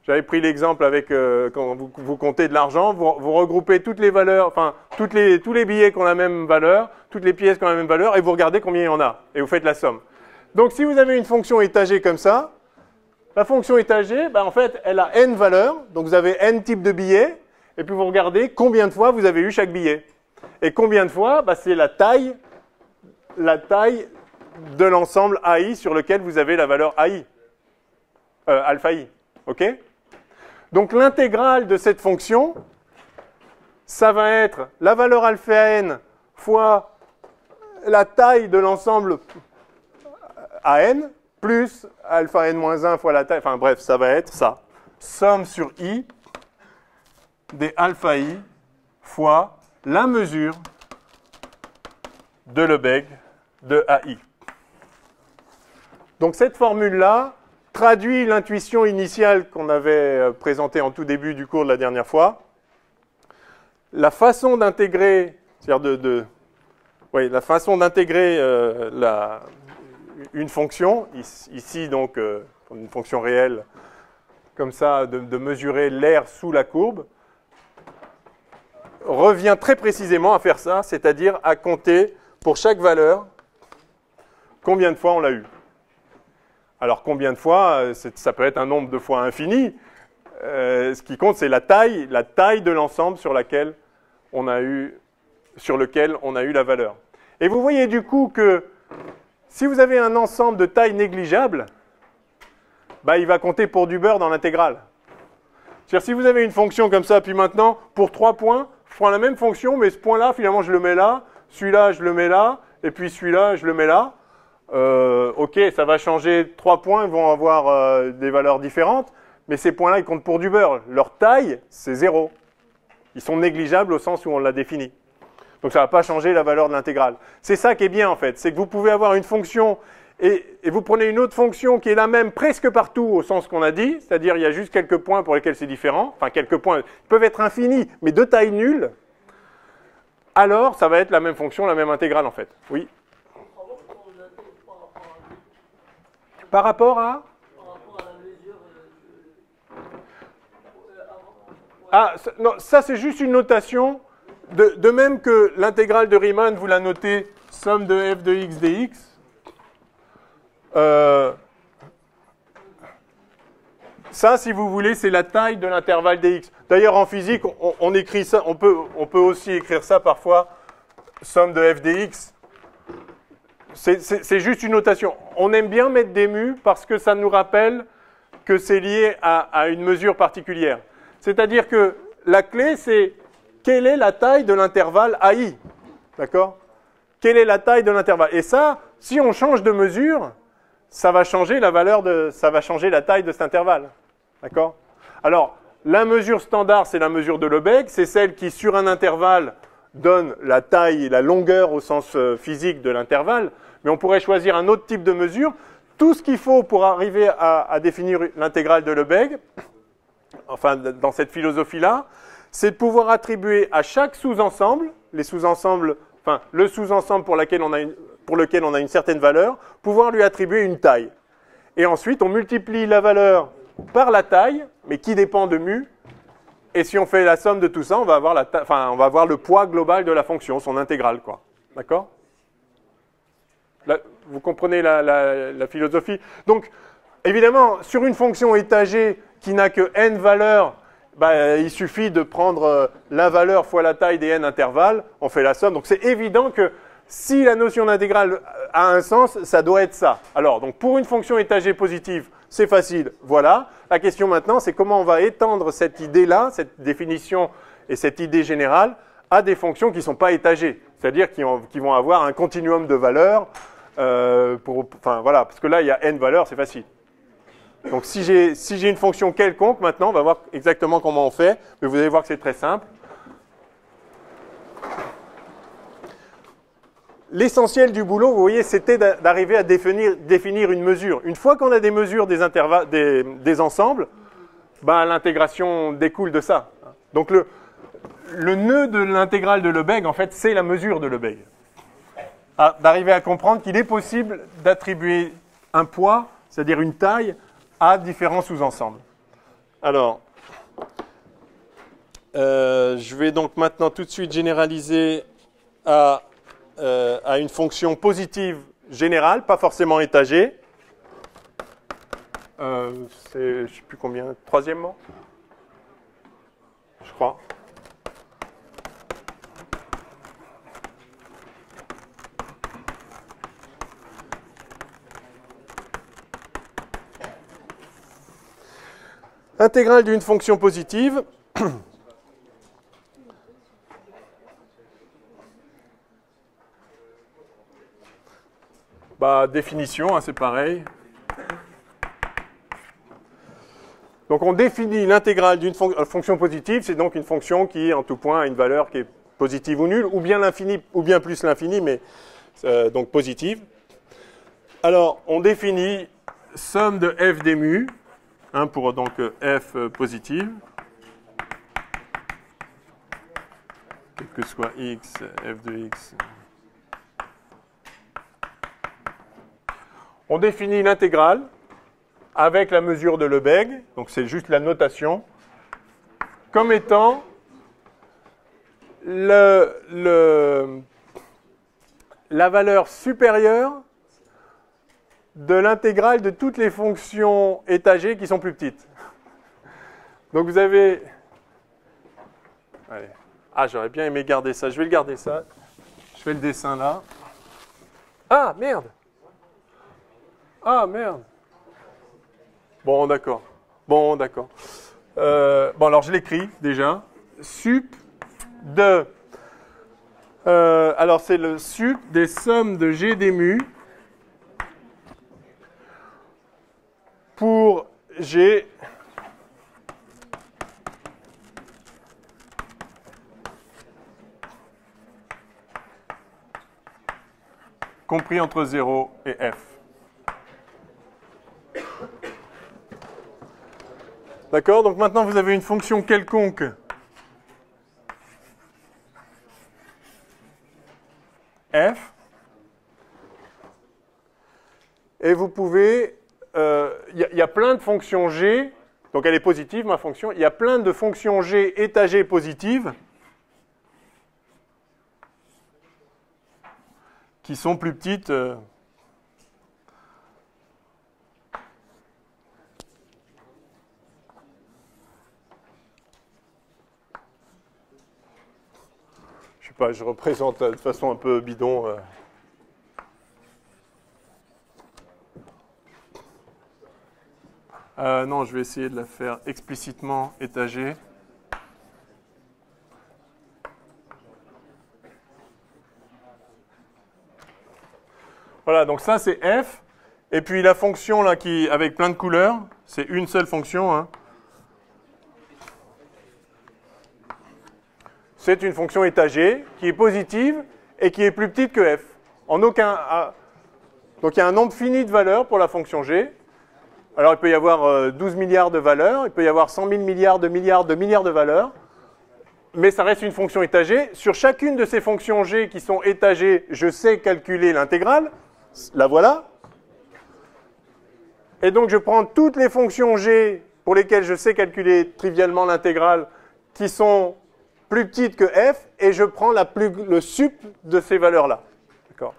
j'avais pris l'exemple avec quand vous comptez de l'argent, vous regroupez toutes les valeurs, enfin tous les billets qui ont la même valeur, toutes les pièces qui ont la même valeur, et vous regardez combien il y en a, et vous faites la somme. Donc si vous avez une fonction étagée comme ça, la fonction étagée, en fait, elle a n valeurs, donc vous avez n types de billets, et puis vous regardez combien de fois vous avez eu chaque billet. Et combien de fois, c'est la taille de l'ensemble AI sur lequel vous avez la valeur AI, alpha I. OK ? Donc l'intégrale de cette fonction, ça va être la valeur alpha n fois la taille de l'ensemble AN plus alpha n moins 1 fois la taille, enfin bref, ça va être ça. Somme sur I des alpha I fois la mesure de Lebesgue de AI. Donc cette formule-là traduit l'intuition initiale qu'on avait présentée en tout début du cours de la dernière fois. La façon d'intégrer, c'est-à-dire la façon d'intégrer une fonction, ici donc une fonction réelle, comme ça, de mesurer l'air sous la courbe, revient très précisément à faire ça, c'est-à-dire à compter pour chaque valeur combien de fois on l'a eu. Alors combien de fois, ça peut être un nombre de fois infini. Ce qui compte, c'est la taille de l'ensemble sur lequel on a eu la valeur. Et vous voyez du coup que si vous avez un ensemble de taille négligeable, il va compter pour du beurre dans l'intégrale. C'est-à-dire si vous avez une fonction comme ça, puis maintenant, pour 3 points, je prends la même fonction, mais ce point-là, finalement, je le mets là, celui-là, je le mets là, et puis celui-là, je le mets là. Ok, ça va changer 3 points, ils vont avoir des valeurs différentes, mais ces points-là, ils comptent pour du beurre. Leur taille, c'est 0. Ils sont négligeables au sens où on l'a défini. Donc ça ne va pas changer la valeur de l'intégrale. C'est ça qui est bien, en fait. C'est que vous pouvez avoir une fonction, et vous prenez une autre fonction qui est la même presque partout au sens qu'on a dit, c'est-à-dire il y a juste quelques points pour lesquels c'est différent, enfin quelques points, ils peuvent être infinis, mais de taille nulle, alors ça va être la même fonction, la même intégrale, en fait. Oui. Par rapport à la mesure. Ah, non, ça c'est juste une notation. De même que l'intégrale de Riemann, vous la notez somme de f de x dx. Ça, si vous voulez, c'est la taille de l'intervalle dx. D'ailleurs, en physique, on écrit ça. On peut aussi écrire ça parfois somme de f dx. C'est juste une notation. On aime bien mettre des mu parce que ça nous rappelle que c'est lié à une mesure particulière. C'est-à-dire que la clé, c'est quelle est la taille de l'intervalle AI. D'accord ? Quelle est la taille de l'intervalle? Et ça, si on change de mesure, ça va changer la taille de cet intervalle. D'accord? Alors, la mesure standard, c'est la mesure de Lebesgue. C'est celle qui, sur un intervalle, donne la taille et la longueur au sens physique de l'intervalle. Mais on pourrait choisir un autre type de mesure. Tout ce qu'il faut pour arriver à définir l'intégrale de Lebesgue, enfin dans cette philosophie-là, c'est de pouvoir attribuer à chaque sous-ensemble, le sous-ensemble pour lequel on a une certaine valeur, pouvoir lui attribuer une taille. Et ensuite, on multiplie la valeur par la taille, mais qui dépend de mu. Et si on fait la somme de tout ça, on va avoir le poids global de la fonction, son intégrale, quoi. D'accord? Vous comprenez la philosophie? Donc, évidemment, sur une fonction étagée qui n'a que n valeurs, il suffit de prendre la valeur fois la taille des n intervalles, on fait la somme. Donc c'est évident que si la notion d'intégrale a un sens, ça doit être ça. Alors, donc pour une fonction étagée positive, c'est facile, voilà. La question maintenant, c'est comment on va étendre cette idée-là, cette définition et cette idée générale, à des fonctions qui ne sont pas étagées, c'est-à-dire qui vont avoir un continuum de valeurs, voilà, parce que là, il y a n valeurs, c'est facile. Donc si j'ai une fonction quelconque, maintenant, on va voir exactement comment on fait, mais vous allez voir que c'est très simple. L'essentiel du boulot, vous voyez, c'était d'arriver à définir une mesure. Une fois qu'on a des mesures des ensembles, ben, l'intégration découle de ça. Donc le nœud de l'intégrale de Lebesgue, en fait, c'est la mesure de Lebesgue. D'arriver à comprendre qu'il est possible d'attribuer un poids, c'est-à-dire une taille, à différents sous-ensembles. Alors, je vais donc maintenant tout de suite généraliser à une fonction positive générale, pas forcément étagée. C'est, je ne sais plus combien, troisièmement, je crois. Intégrale d'une fonction positive. Bah, définition, hein, c'est pareil. Donc on définit l'intégrale d'une fonction positive, c'est donc une fonction qui, en tout point, a une valeur qui est positive ou nulle, ou bien l'infini, ou bien plus l'infini, mais donc positive. Alors, on définit somme de f des mu, hein, pour donc f positive, quel que soit x, f de x. On définit l'intégrale avec la mesure de Lebesgue, donc c'est juste la notation, comme étant la valeur supérieure de l'intégrale de toutes les fonctions étagées qui sont plus petites. Donc vous avez... Allez. Ah, j'aurais bien aimé garder ça. Je vais le garder ça. Je fais le dessin là. Ah, merde! Ah, merde! Bon, d'accord. Bon, d'accord. Bon, alors je l'écris déjà. Sup de... alors, c'est le sup des sommes de G des mu pour G compris entre 0 et f. D'accord? Donc maintenant, vous avez une fonction quelconque f. Et vous pouvez... Il y a plein de fonctions g, donc elle est positive, ma fonction. Il y a plein de fonctions g étagées positives qui sont plus petites... je représente de façon un peu bidon. Non, je vais essayer de la faire explicitement étagée. Voilà, donc ça c'est f. Et puis la fonction là qui avec plein de couleurs, c'est une seule fonction. Hein. C'est une fonction étagée qui est positive et qui est plus petite que f. Donc il y a un nombre fini de valeurs pour la fonction g. Alors il peut y avoir 12 milliards de valeurs, il peut y avoir 100 000 milliards de valeurs, mais ça reste une fonction étagée. Sur chacune de ces fonctions g qui sont étagées, je sais calculer l'intégrale. La voilà. Et donc je prends toutes les fonctions g pour lesquelles je sais calculer trivialement l'intégrale qui sont plus petites que f, et je prends le sup de ces valeurs-là. D'accord ?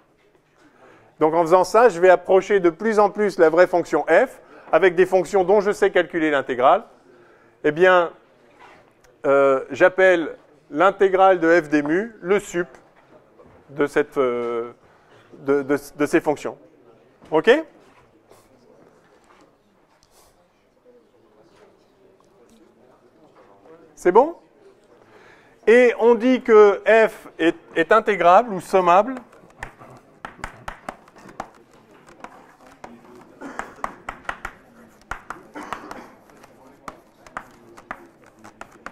Donc en faisant ça, je vais approcher de plus en plus la vraie fonction f, avec des fonctions dont je sais calculer l'intégrale. Eh bien, j'appelle l'intégrale de f des mu le sup de, de ces fonctions. OK ? C'est bon ? Et on dit que f est intégrable ou sommable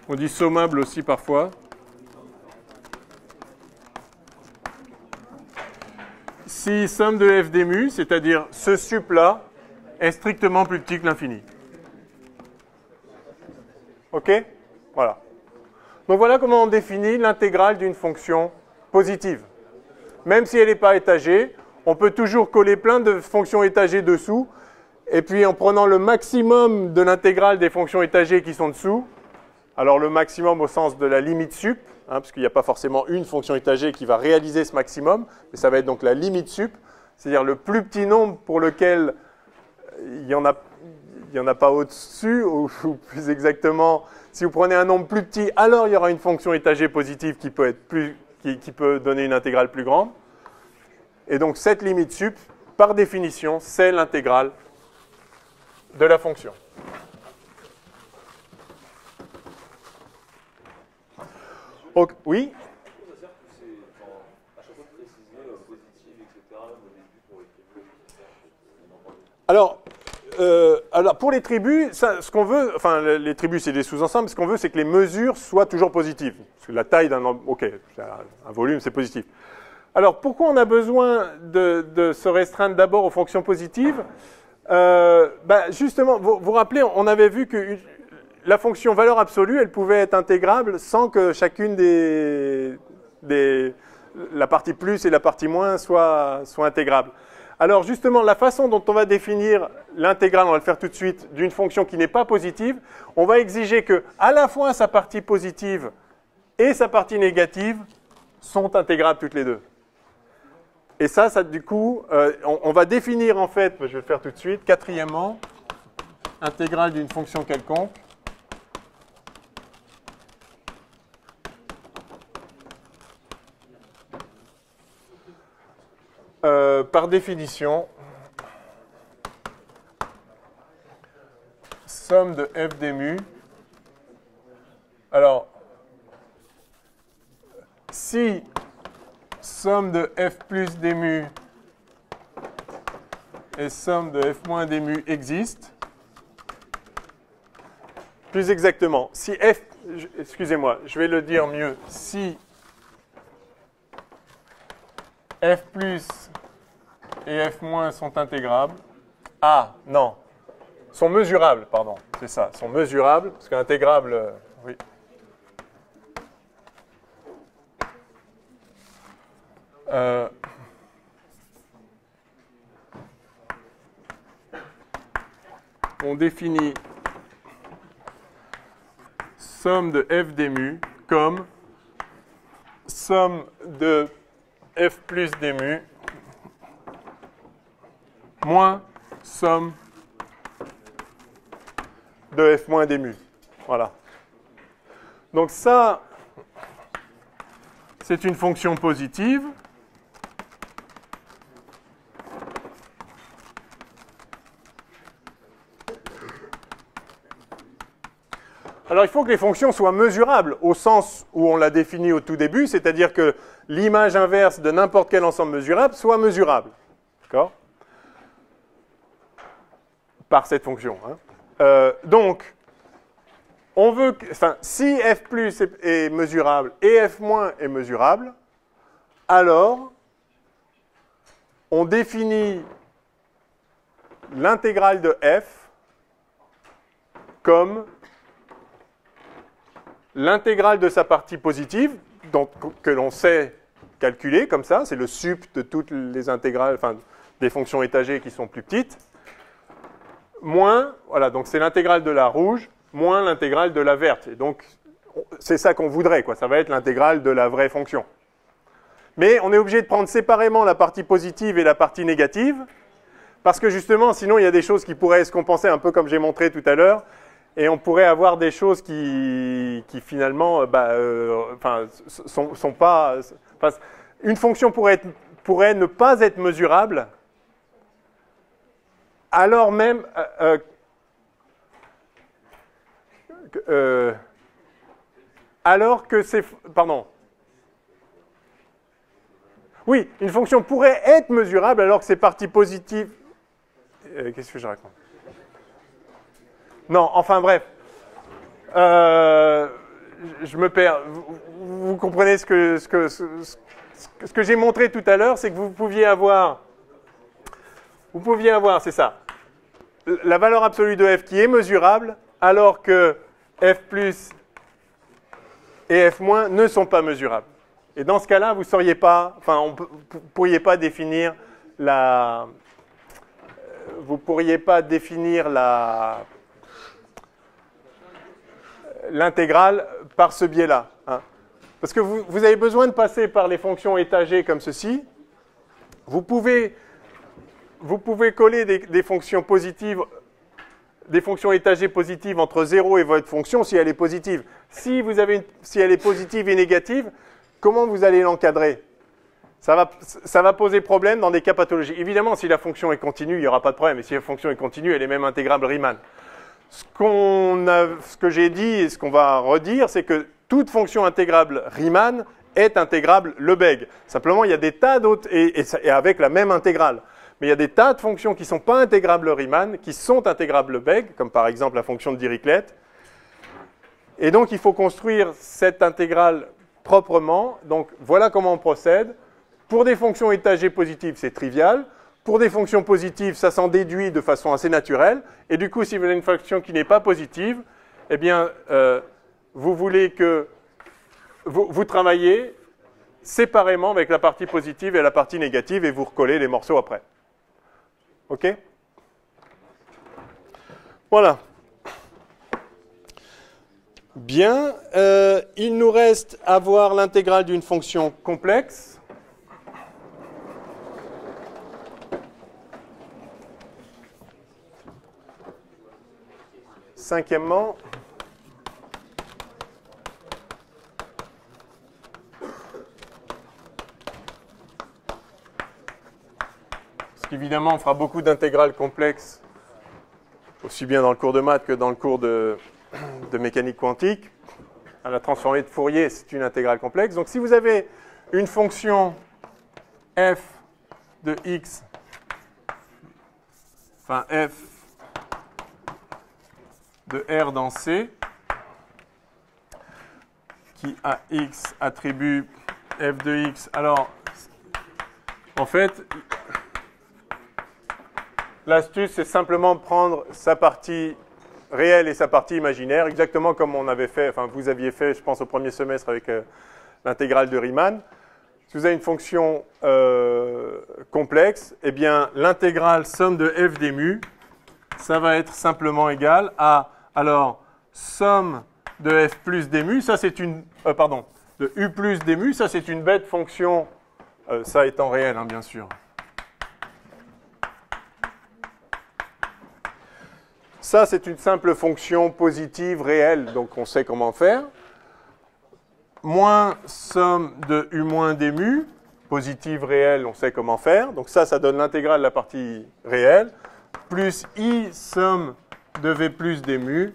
On dit sommable aussi parfois. Si somme de f des mu, c'est-à-dire ce sup-là, est strictement plus petit que l'infini. OK? Voilà. Donc voilà comment on définit l'intégrale d'une fonction positive. Même si elle n'est pas étagée, on peut toujours coller plein de fonctions étagées dessous, et puis en prenant le maximum de l'intégrale des fonctions étagées qui sont dessous, alors le maximum au sens de la limite sup, parce qu'il n'y a pas forcément une fonction étagée qui va réaliser ce maximum, mais ça va être donc la limite sup, c'est-à-dire le plus petit nombre pour lequel il n'y en a pas au-dessus, ou plus exactement, si vous prenez un nombre plus petit, alors il y aura une fonction étagée positive qui peut donner une intégrale plus grande. Et donc cette limite sup, par définition, c'est l'intégrale de la fonction. Donc, oui. Alors, pour les tribus, ce qu'on veut, enfin les tribus c'est des sous-ensembles, ce qu'on veut c'est que les mesures soient toujours positives. Parce que la taille d'un un volume c'est positif. Alors pourquoi on a besoin de se restreindre d'abord aux fonctions positives? Justement, vous vous rappelez, on avait vu que la fonction valeur absolue, elle pouvait être intégrable sans que chacune la partie plus et la partie moins soit intégrable. Alors justement, la façon dont on va définir l'intégrale, on va le faire tout de suite, d'une fonction qui n'est pas positive, on va exiger que à la fois sa partie positive et sa partie négative sont intégrables toutes les deux. Et ça du coup, on va définir en fait, je vais le faire tout de suite, quatrièmement, intégrale d'une fonction quelconque. Par définition, somme de f des mu. Alors, si somme de f plus des mu et somme de f moins des mu existent, plus exactement, si f, excusez-moi, je vais le dire mieux, si f plus et f moins sont intégrables. Ah, non. Sont mesurables, pardon. C'est ça, sont mesurables, parce qu'intégrables, oui. On définit somme de f des mu comme somme de f plus des mu moins somme de f moins des mu. Voilà. Donc ça, c'est une fonction positive. Alors il faut que les fonctions soient mesurables au sens où on l'a défini au tout début, c'est-à-dire que l'image inverse de n'importe quel ensemble mesurable soit mesurable. D'accord ? Par cette fonction. Donc, on veut que, si f plus est mesurable et f moins est mesurable, alors on définit l'intégrale de f comme l'intégrale de sa partie positive, que l'on sait calculer comme ça, c'est le sup de toutes les intégrales, des fonctions étagées qui sont plus petites, moins, voilà, donc c'est l'intégrale de la rouge, moins l'intégrale de la verte. Et donc, c'est ça qu'on voudrait, quoi. Ça va être l'intégrale de la vraie fonction. Mais on est obligé de prendre séparément la partie positive et la partie négative, parce que justement, sinon, il y a des choses qui pourraient se compenser, un peu comme j'ai montré tout à l'heure, et on pourrait avoir des choses qui finalement, sont pas... une fonction pourrait ne pas être mesurable, alors même alors que c'est... Pardon. Oui, une fonction pourrait être mesurable alors que ses parties positives... Qu'est-ce que je raconte? Non, enfin bref. je me perds. Vous comprenez ce que j'ai montré tout à l'heure, c'est que vous pouviez avoir, c'est ça, la valeur absolue de f qui est mesurable, alors que f plus et f moins ne sont pas mesurables. Et dans ce cas-là, vous sauriez pas, enfin, pourriez pas définir l'intégrale par ce biais-là. Hein. Parce que vous avez besoin de passer par les fonctions étagées comme ceci. Vous pouvez coller des fonctions positives, des fonctions étagées positives entre 0 et votre fonction si elle est positive. Si elle est positive et négative, comment vous allez l'encadrer ? Ça va poser problème dans des cas pathologiques. Évidemment, si la fonction est continue, il n'y aura pas de problème. Et si la fonction est continue, elle est même intégrable Riemann. Ce que j'ai dit et ce qu'on va redire, c'est que toute fonction intégrable Riemann est intégrable Lebesgue. Simplement, il y a des tas d'autres, et avec la même intégrale. Mais il y a des tas de fonctions qui ne sont pas intégrables Riemann, qui sont intégrables Lebesgue, comme par exemple la fonction de Dirichlet. Et donc, il faut construire cette intégrale proprement. Donc, voilà comment on procède. Pour des fonctions étagées positives, c'est trivial. Pour des fonctions positives, ça s'en déduit de façon assez naturelle. Et du coup, si vous avez une fonction qui n'est pas positive, eh bien, vous voulez que vous travaillez séparément avec la partie positive et la partie négative et vous recollez les morceaux après. OK ? Voilà. Bien. Il nous reste à voir l'intégrale d'une fonction complexe. Cinquièmement, parce qu'évidemment, on fera beaucoup d'intégrales complexes, aussi bien dans le cours de maths que dans le cours de mécanique quantique. La transformée de Fourier, c'est une intégrale complexe. Donc, si vous avez une fonction f de x, enfin f de R dans C, qui à x attribue f de x. Alors, en fait, l'astuce, c'est simplement prendre sa partie réelle et sa partie imaginaire, exactement comme on avait fait, enfin vous aviez fait, je pense, au premier semestre avec l'intégrale de Riemann. Si vous avez une fonction complexe, eh bien, l'intégrale somme de f des mu, ça va être simplement égal à, alors, somme de f plus des mu, ça c'est une, de u plus des mu, ça c'est une bête fonction, ça étant réel, hein, bien sûr. Ça c'est une simple fonction positive réelle, donc on sait comment faire. Moins somme de u moins des mu, positive réelle, on sait comment faire. Donc ça donne l'intégrale de la partie réelle, plus i somme de v plus des mu,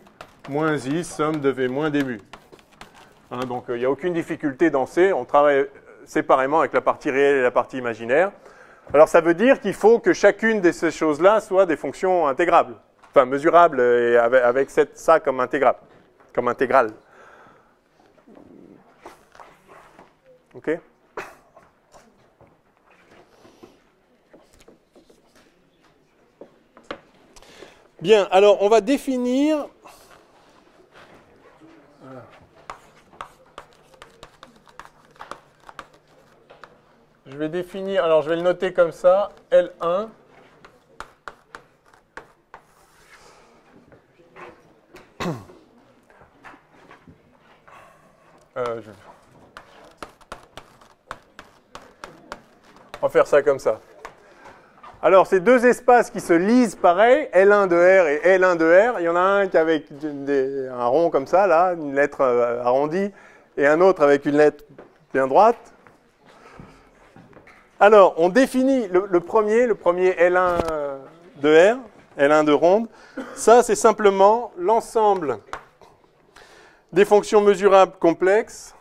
moins i somme de v moins des mu. Hein, donc il n'y a aucune difficulté dans C, on travaille séparément avec la partie réelle et la partie imaginaire. Alors ça veut dire qu'il faut que chacune de ces choses-là soit des fonctions intégrables, enfin mesurables et avec ça comme intégrale. OK ? Bien, alors on va définir. Je vais définir, alors je vais le noter comme ça, L1. On va faire ça comme ça. Alors, ces deux espaces qui se lisent pareil, L1 de R et L1 de R, il y en a un qui est avec un rond comme ça, là, une lettre arrondie, et un autre avec une lettre bien droite. Alors, on définit le premier L1 de R, L1 de ronde. Ça, c'est simplement l'ensemble des fonctions mesurables complexes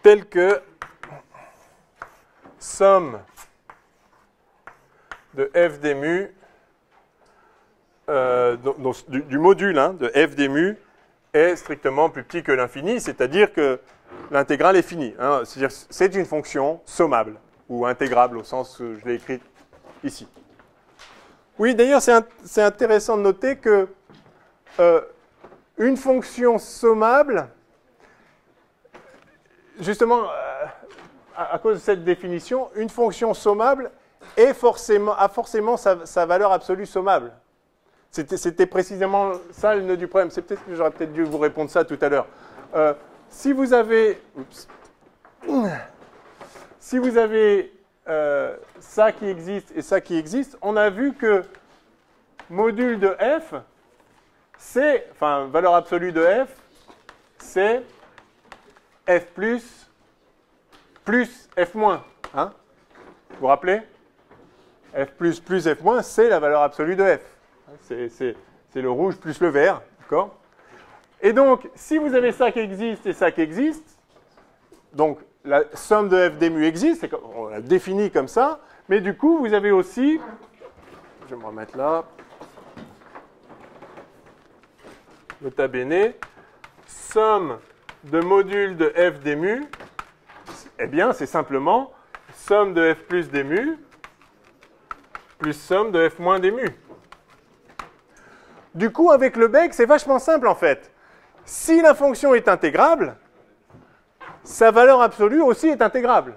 telles que somme de f des mu, du module de f des mu est strictement plus petit que l'infini, c'est-à-dire que l'intégrale est finie. C'est-à-dire c'est une fonction sommable, ou intégrable au sens que je l'ai écrit ici. Oui, d'ailleurs, c'est intéressant de noter que une fonction sommable, justement, à cause de cette définition, une fonction sommable a forcément sa valeur absolue sommable. C'était précisément ça le nœud du problème. C'est peut-être que j'aurais peut-être dû vous répondre ça tout à l'heure. Si vous avez ça qui existe et ça qui existe, on a vu que module de f, valeur absolue de f, c'est f plus f moins. Hein? Vous vous rappelez? F plus f moins, c'est la valeur absolue de f. C'est le rouge plus le vert. D'accord? Et donc, si vous avez ça qui existe et ça qui existe, donc la somme de f des mu existe, on l'a défini comme ça, mais du coup, vous avez aussi, je vais me remettre là, nota bene, somme de module de f des mu, eh bien, c'est simplement somme de f plus des mu plus somme de f moins des mu. Du coup, avec le beg, c'est vachement simple en fait. Si la fonction est intégrable, sa valeur absolue aussi est intégrable.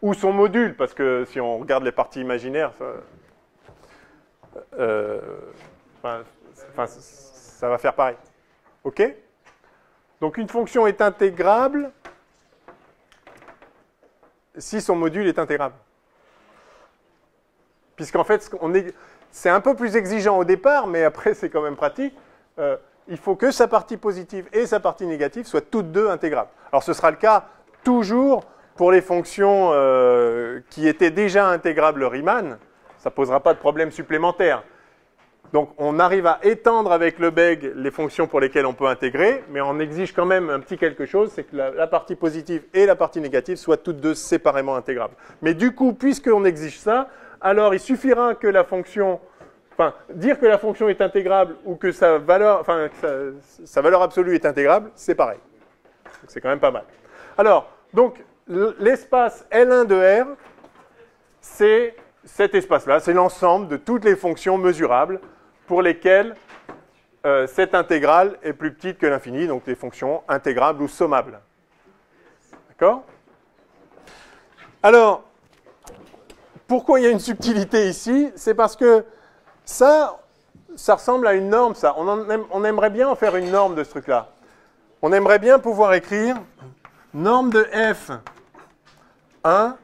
Ou son module, parce que si on regarde les parties imaginaires, ça va faire pareil. OK? Donc une fonction est intégrable si son module est intégrable. Puisqu'en fait, c'est un peu plus exigeant au départ, mais après c'est quand même pratique. Il faut que sa partie positive et sa partie négative soient toutes deux intégrables. Alors ce sera le cas toujours pour les fonctions qui étaient déjà intégrables Riemann. Ça ne posera pas de problème supplémentaire. Donc on arrive à étendre avec le beg les fonctions pour lesquelles on peut intégrer, mais on exige quand même un petit quelque chose, c'est que la partie positive et la partie négative soient toutes deux séparément intégrables. Mais du coup, puisqu'on exige ça, alors il suffira que la fonction... dire que la fonction est intégrable ou que sa valeur absolue est intégrable, c'est pareil. C'est quand même pas mal. Alors, donc, l'espace L1 de R, c'est cet espace-là, c'est l'ensemble de toutes les fonctions mesurables pour lesquelles cette intégrale est plus petite que l'infini, donc des fonctions intégrables ou sommables. D'accord? Alors, pourquoi il y a une subtilité ici? C'est parce que ça ressemble à une norme, ça. On aimerait bien en faire une norme de ce truc-là. On aimerait bien pouvoir écrire norme de f1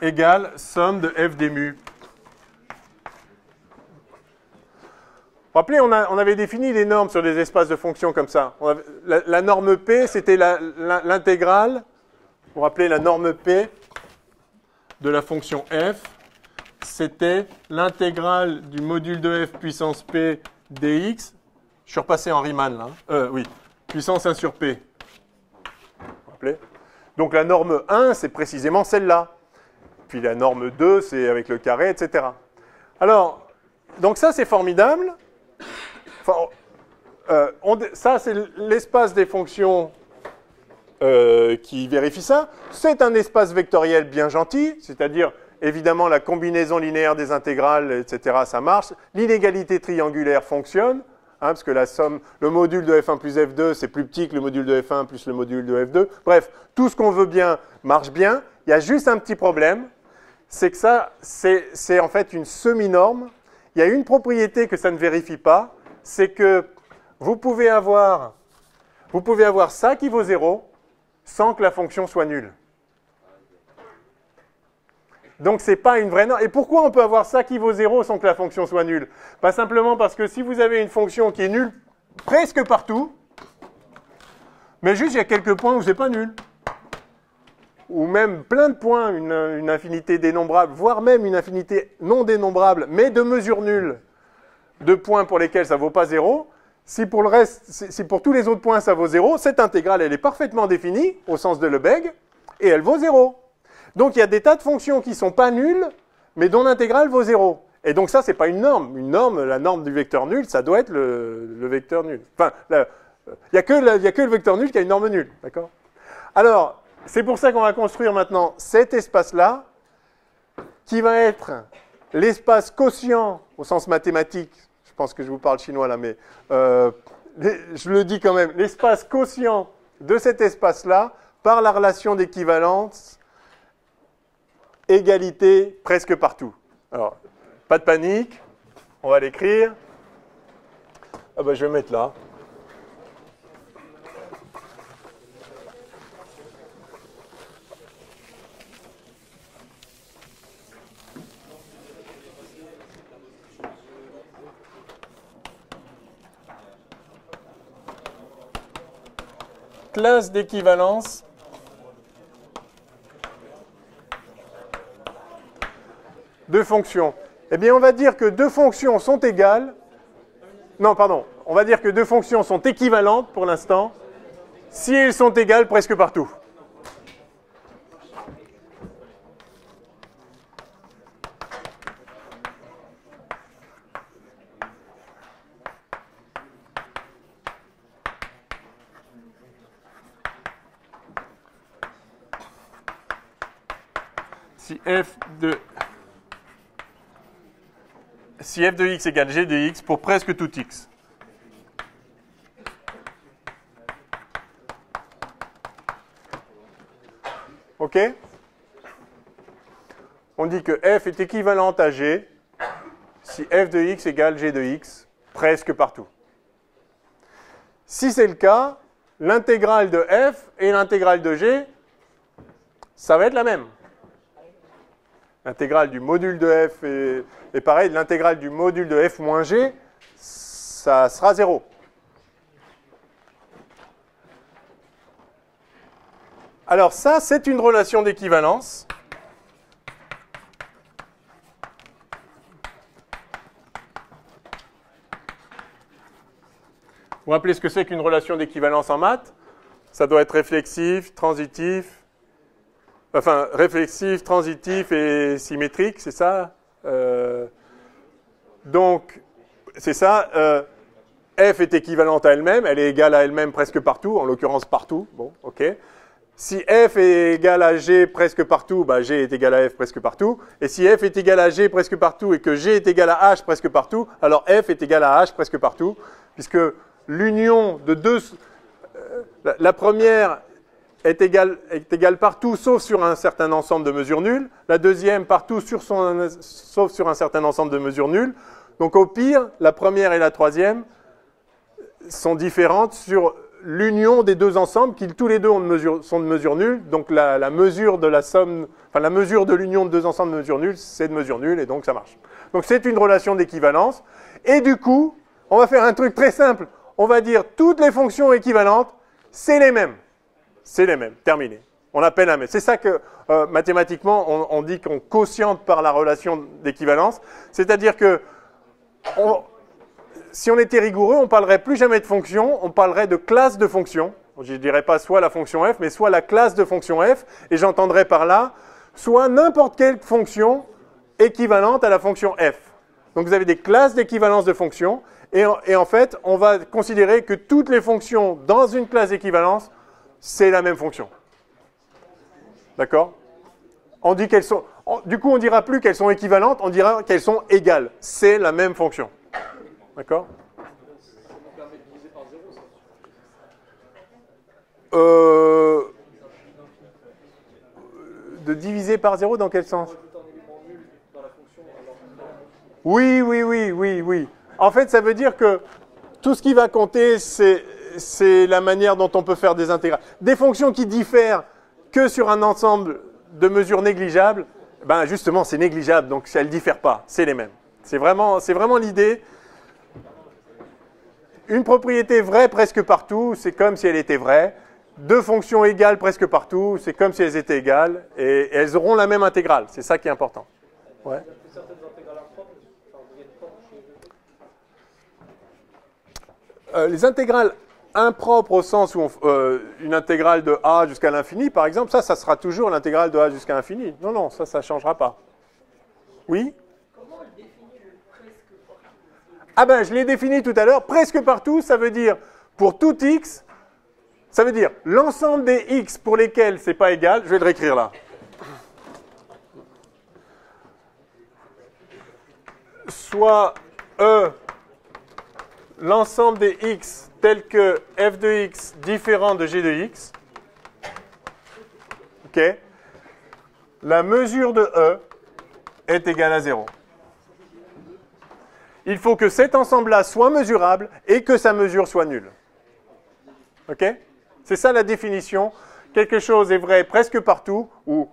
égale somme de f des mu. Vous vous rappelez, on avait défini des normes sur des espaces de fonctions comme ça. La norme P, c'était l'intégrale. Vous vous rappelez, la norme P de la fonction f, c'était l'intégrale du module de f puissance p dx. Je suis repassé en Riemann là. Oui, puissance 1 sur p. Vous vous rappelez? Donc la norme 1, c'est précisément celle-là. Puis la norme 2, c'est avec le carré, etc. Alors, donc ça, c'est formidable. Ça, c'est l'espace des fonctions qui vérifie ça. C'est un espace vectoriel bien gentil, c'est-à-dire, évidemment, la combinaison linéaire des intégrales, etc., ça marche. L'inégalité triangulaire fonctionne, parce que la somme, le module de f1 plus f2, c'est plus petit que le module de f1 plus le module de f2. Bref, tout ce qu'on veut bien marche bien. Il y a juste un petit problème, c'est que ça, c'est en fait une semi-norme. Il y a une propriété que ça ne vérifie pas, c'est que vous pouvez avoir ça qui vaut 0 sans que la fonction soit nulle. Donc ce n'est pas une vraie norme. Et pourquoi on peut avoir ça qui vaut 0 sans que la fonction soit nulle? Pas simplement parce que si vous avez une fonction qui est nulle presque partout, mais juste il y a quelques points où ce n'est pas nul. Ou même plein de points, une infinité dénombrable, voire même une infinité non dénombrable, mais de mesure nulle, de points pour lesquels ça ne vaut pas 0. Si pour tous les autres points ça vaut 0, cette intégrale elle est parfaitement définie au sens de Lebesgue et elle vaut 0. Donc il y a des tas de fonctions qui ne sont pas nulles, mais dont l'intégrale vaut 0. Et donc ça, ce n'est pas une norme. Une norme, la norme du vecteur nul, ça doit être le vecteur nul. Enfin, il n'y a que le vecteur nul qui a une norme nulle. D'accord ? Alors, c'est pour ça qu'on va construire maintenant cet espace-là, qui va être l'espace quotient au sens mathématique. Je pense que je vous parle chinois là, mais je le dis quand même. L'espace quotient de cet espace-là par la relation d'équivalence, égalité presque partout. Alors, pas de panique, on va l'écrire. Ah ben, je vais mettre là. Classe d'équivalence de fonctions. Eh bien, on va dire que deux fonctions sont égales. Non, pardon. On va dire que deux fonctions sont équivalentes pour l'instant si elles sont égales presque partout. Si f de x égale g de x pour presque tout x. OK ? On dit que f est équivalente à g si f de x égale g de x presque partout. Si c'est le cas, l'intégrale de f et l'intégrale de g, ça va être la même. L'intégrale du module de f est pareil, l'intégrale du module de f moins g, ça sera 0. Alors ça, c'est une relation d'équivalence. Vous vous rappelez ce que c'est qu'une relation d'équivalence en maths? Ça doit être réflexif, transitif, enfin réflexif, transitif et symétrique, c'est ça? Donc, c'est ça. F est équivalente à elle-même, elle est égale à elle-même presque partout, en l'occurrence partout. Bon, ok. Si F est égal à G presque partout, bah G est égal à F presque partout. Et si F est égal à G presque partout et que G est égal à H presque partout, alors F est égal à H presque partout, puisque l'union de deux... la première est égale partout sauf sur un certain ensemble de mesures nulles. La deuxième partout sauf sur un certain ensemble de mesures nulles. Donc au pire, la première et la troisième sont différentes sur l'union des deux ensembles qui tous les deux sont de mesure nulle. Donc la mesure de la somme, enfin la mesure de l'union de deux ensembles de mesures nulles, c'est de mesure nulle et donc ça marche. Donc c'est une relation d'équivalence. Et du coup, on va faire un truc très simple. On va dire toutes les fonctions équivalentes, c'est les mêmes. C'est les mêmes. Terminé. On appelle un même. C'est ça que mathématiquement, on dit qu'on quotiente par la relation d'équivalence. C'est-à-dire que si on était rigoureux, on ne parlerait plus jamais de fonction, on parlerait de classe de fonction. Je ne dirais pas soit la fonction f, mais soit la classe de fonction f, et j'entendrais par là soit n'importe quelle fonction équivalente à la fonction f. Donc vous avez des classes d'équivalence de fonctions, et en fait, on va considérer que toutes les fonctions dans une classe d'équivalence, c'est la même fonction. D'accord ? On dit qu'elles sont... Du coup, on ne dira plus qu'elles sont équivalentes, on dira qu'elles sont égales. C'est la même fonction. D'accord ? De diviser par 0 dans quel sens ? Oui. En fait, ça veut dire que tout ce qui va compter, c'est la manière dont on peut faire des intégrales. Des fonctions qui diffèrent que sur un ensemble de mesures négligeables, ben justement, c'est négligeable, donc elles ne diffèrent pas, c'est les mêmes. C'est vraiment l'idée. Une propriété vraie presque partout, c'est comme si elle était vraie. Deux fonctions égales presque partout, c'est comme si elles étaient égales, et elles auront la même intégrale. C'est ça qui est important. Ouais. Les intégrales impropre au sens où une intégrale de a jusqu'à l'infini, par exemple, ça sera toujours l'intégrale de a jusqu'à l'infini. Non, non, ça ne changera pas. Oui? Comment on définit le presque partout? Ah ben, je l'ai défini tout à l'heure. Presque partout, ça veut dire pour tout x, ça veut dire l'ensemble des x pour lesquels c'est pas égal. Je vais le réécrire là. Soit E, l'ensemble des x tels que f de x différent de g de x. OK? La mesure de E est égale à 0. Il faut que cet ensemble-là soit mesurable et que sa mesure soit nulle. OK? C'est ça la définition. Quelque chose est vrai presque partout, ou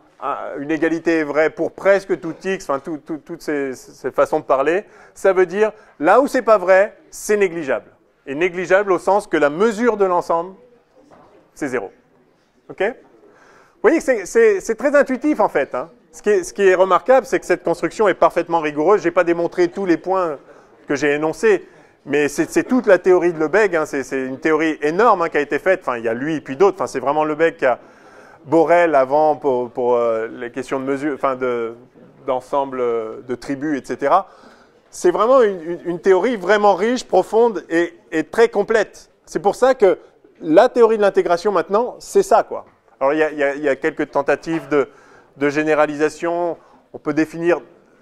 une égalité est vraie pour presque tout x, enfin toutes ces façons de parler. Ça veut dire, là où c'est pas vrai, c'est négligeable. Et négligeable au sens que la mesure de l'ensemble, c'est 0. OK? Vous voyez que c'est très intuitif en fait. Hein. Ce qui est remarquable, c'est que cette construction est parfaitement rigoureuse. Je n'ai pas démontré tous les points que j'ai énoncés, mais c'est toute la théorie de Lebesgue. Hein. C'est une théorie énorme qui a été faite. Enfin, il y a lui et puis d'autres. Enfin, c'est vraiment Lebesgue qui a Borel avant pour les questions de mesure, enfin d'ensemble de tribus, etc. C'est vraiment une théorie vraiment riche, profonde et très complète. C'est pour ça que la théorie de l'intégration maintenant, c'est ça, quoi. Alors, il y a quelques tentatives de généralisation. On peut définir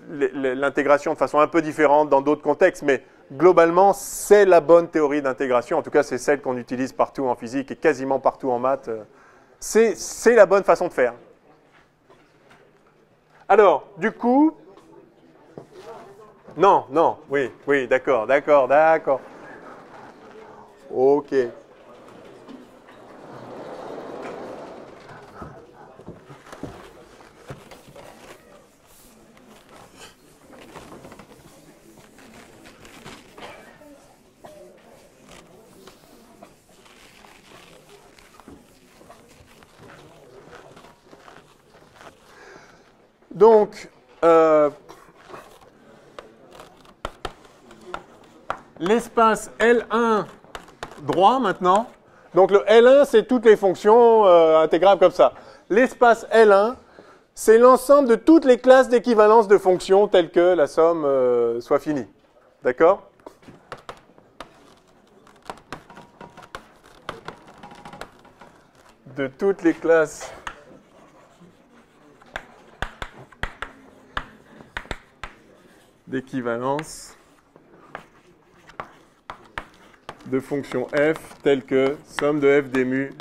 l'intégration de façon un peu différente dans d'autres contextes, mais globalement, c'est la bonne théorie d'intégration. En tout cas, c'est celle qu'on utilise partout en physique et quasiment partout en maths. C'est la bonne façon de faire. Alors, du coup... Non, non, oui, d'accord. OK. Donc, l'espace L1 droit maintenant. Donc le L1, c'est toutes les fonctions intégrables comme ça. L'espace L1, c'est l'ensemble de toutes les classes d'équivalence de fonctions telles que la somme soit finie. D'accord ? De toutes les classes d'équivalence de fonctions f telles que somme de f des mu,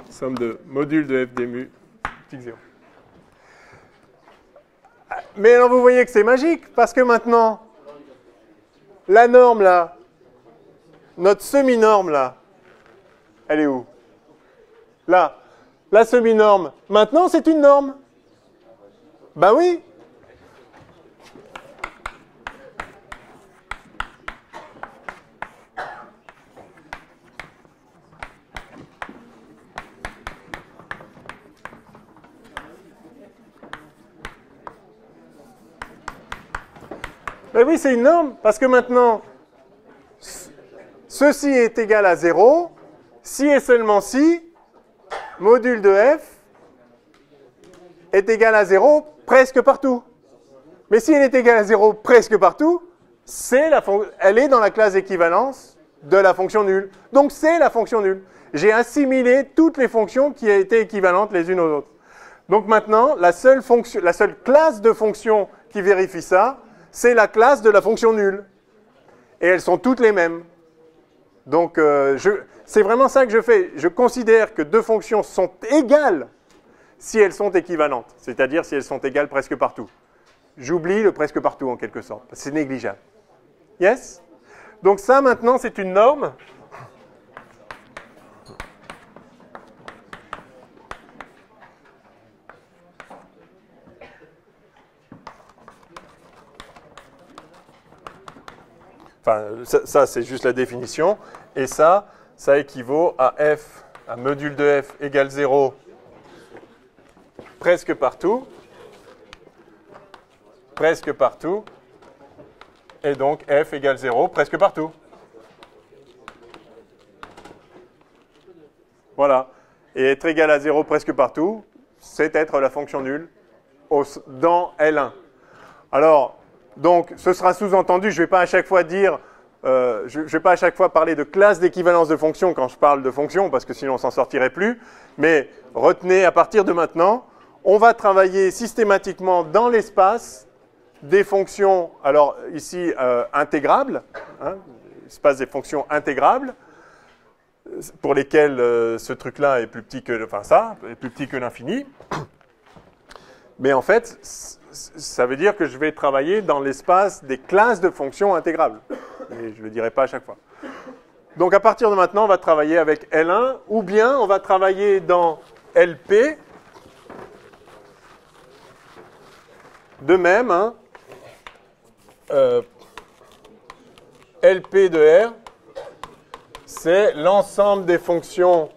somme de module de f des mu, x 0. Mais alors vous voyez que c'est magique, parce que maintenant, la norme là, notre semi-norme là, elle est où? Là, la semi-norme, maintenant c'est une norme. Ben oui. Ben oui, c'est une norme, parce que maintenant, ceci est égal à 0, si et seulement si, module de f est égal à 0 presque partout. Mais si elle est égale à 0 presque partout, elle est dans la classe d'équivalence de la fonction nulle. Donc c'est la fonction nulle. J'ai assimilé toutes les fonctions qui étaient équivalentes les unes aux autres. Donc maintenant, la seule classe de fonctions qui vérifie ça, c'est la classe de la fonction nulle. Et elles sont toutes les mêmes. Donc, c'est vraiment ça que je fais. Je considère que deux fonctions sont égales si elles sont équivalentes. C'est-à-dire si elles sont égales presque partout. J'oublie le presque partout en quelque sorte. C'est négligeable. Yes? Donc ça, maintenant, c'est une norme. Enfin, ça c'est juste la définition. Et ça équivaut à f, à module de f égale 0 presque partout. Presque partout. Et donc f égale 0 presque partout. Voilà. Et être égal à 0 presque partout, c'est être la fonction nulle dans L1. Alors, donc, ce sera sous-entendu, je ne vais pas à chaque fois dire, je vais pas à chaque fois parler de classe d'équivalence de fonctions quand je parle de fonctions, parce que sinon on ne s'en sortirait plus. Mais retenez, à partir de maintenant, on va travailler systématiquement dans l'espace des fonctions, alors ici, intégrables, hein, l'espace des fonctions intégrables, pour lesquelles ce truc-là est plus petit que, enfin ça, est plus petit que l'infini. Mais en fait, ça veut dire que je vais travailler dans l'espace des classes de fonctions intégrables. Et je ne le dirai pas à chaque fois. Donc à partir de maintenant, on va travailler avec L1, ou bien on va travailler dans LP. De même, hein, LP de R, c'est l'ensemble des fonctions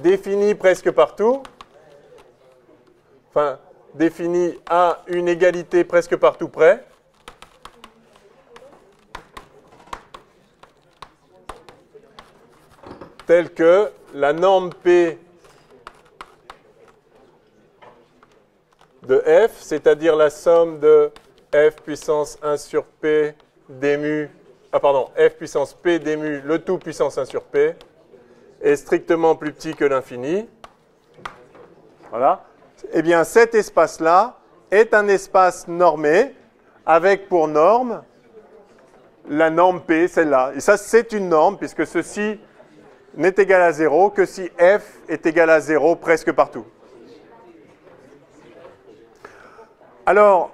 définies presque partout, enfin, définies à une égalité presque partout près, telle que la norme P de f, c'est-à-dire la somme de f puissance 1 sur p d mu, f puissance p d mu, le tout puissance 1 sur p, est strictement plus petit que l'infini. Voilà. Eh bien, cet espace-là est un espace normé, avec pour norme la norme p, celle-là. Et ça, c'est une norme, puisque ceci n'est égal à 0 que si f est égal à 0 presque partout. Alors,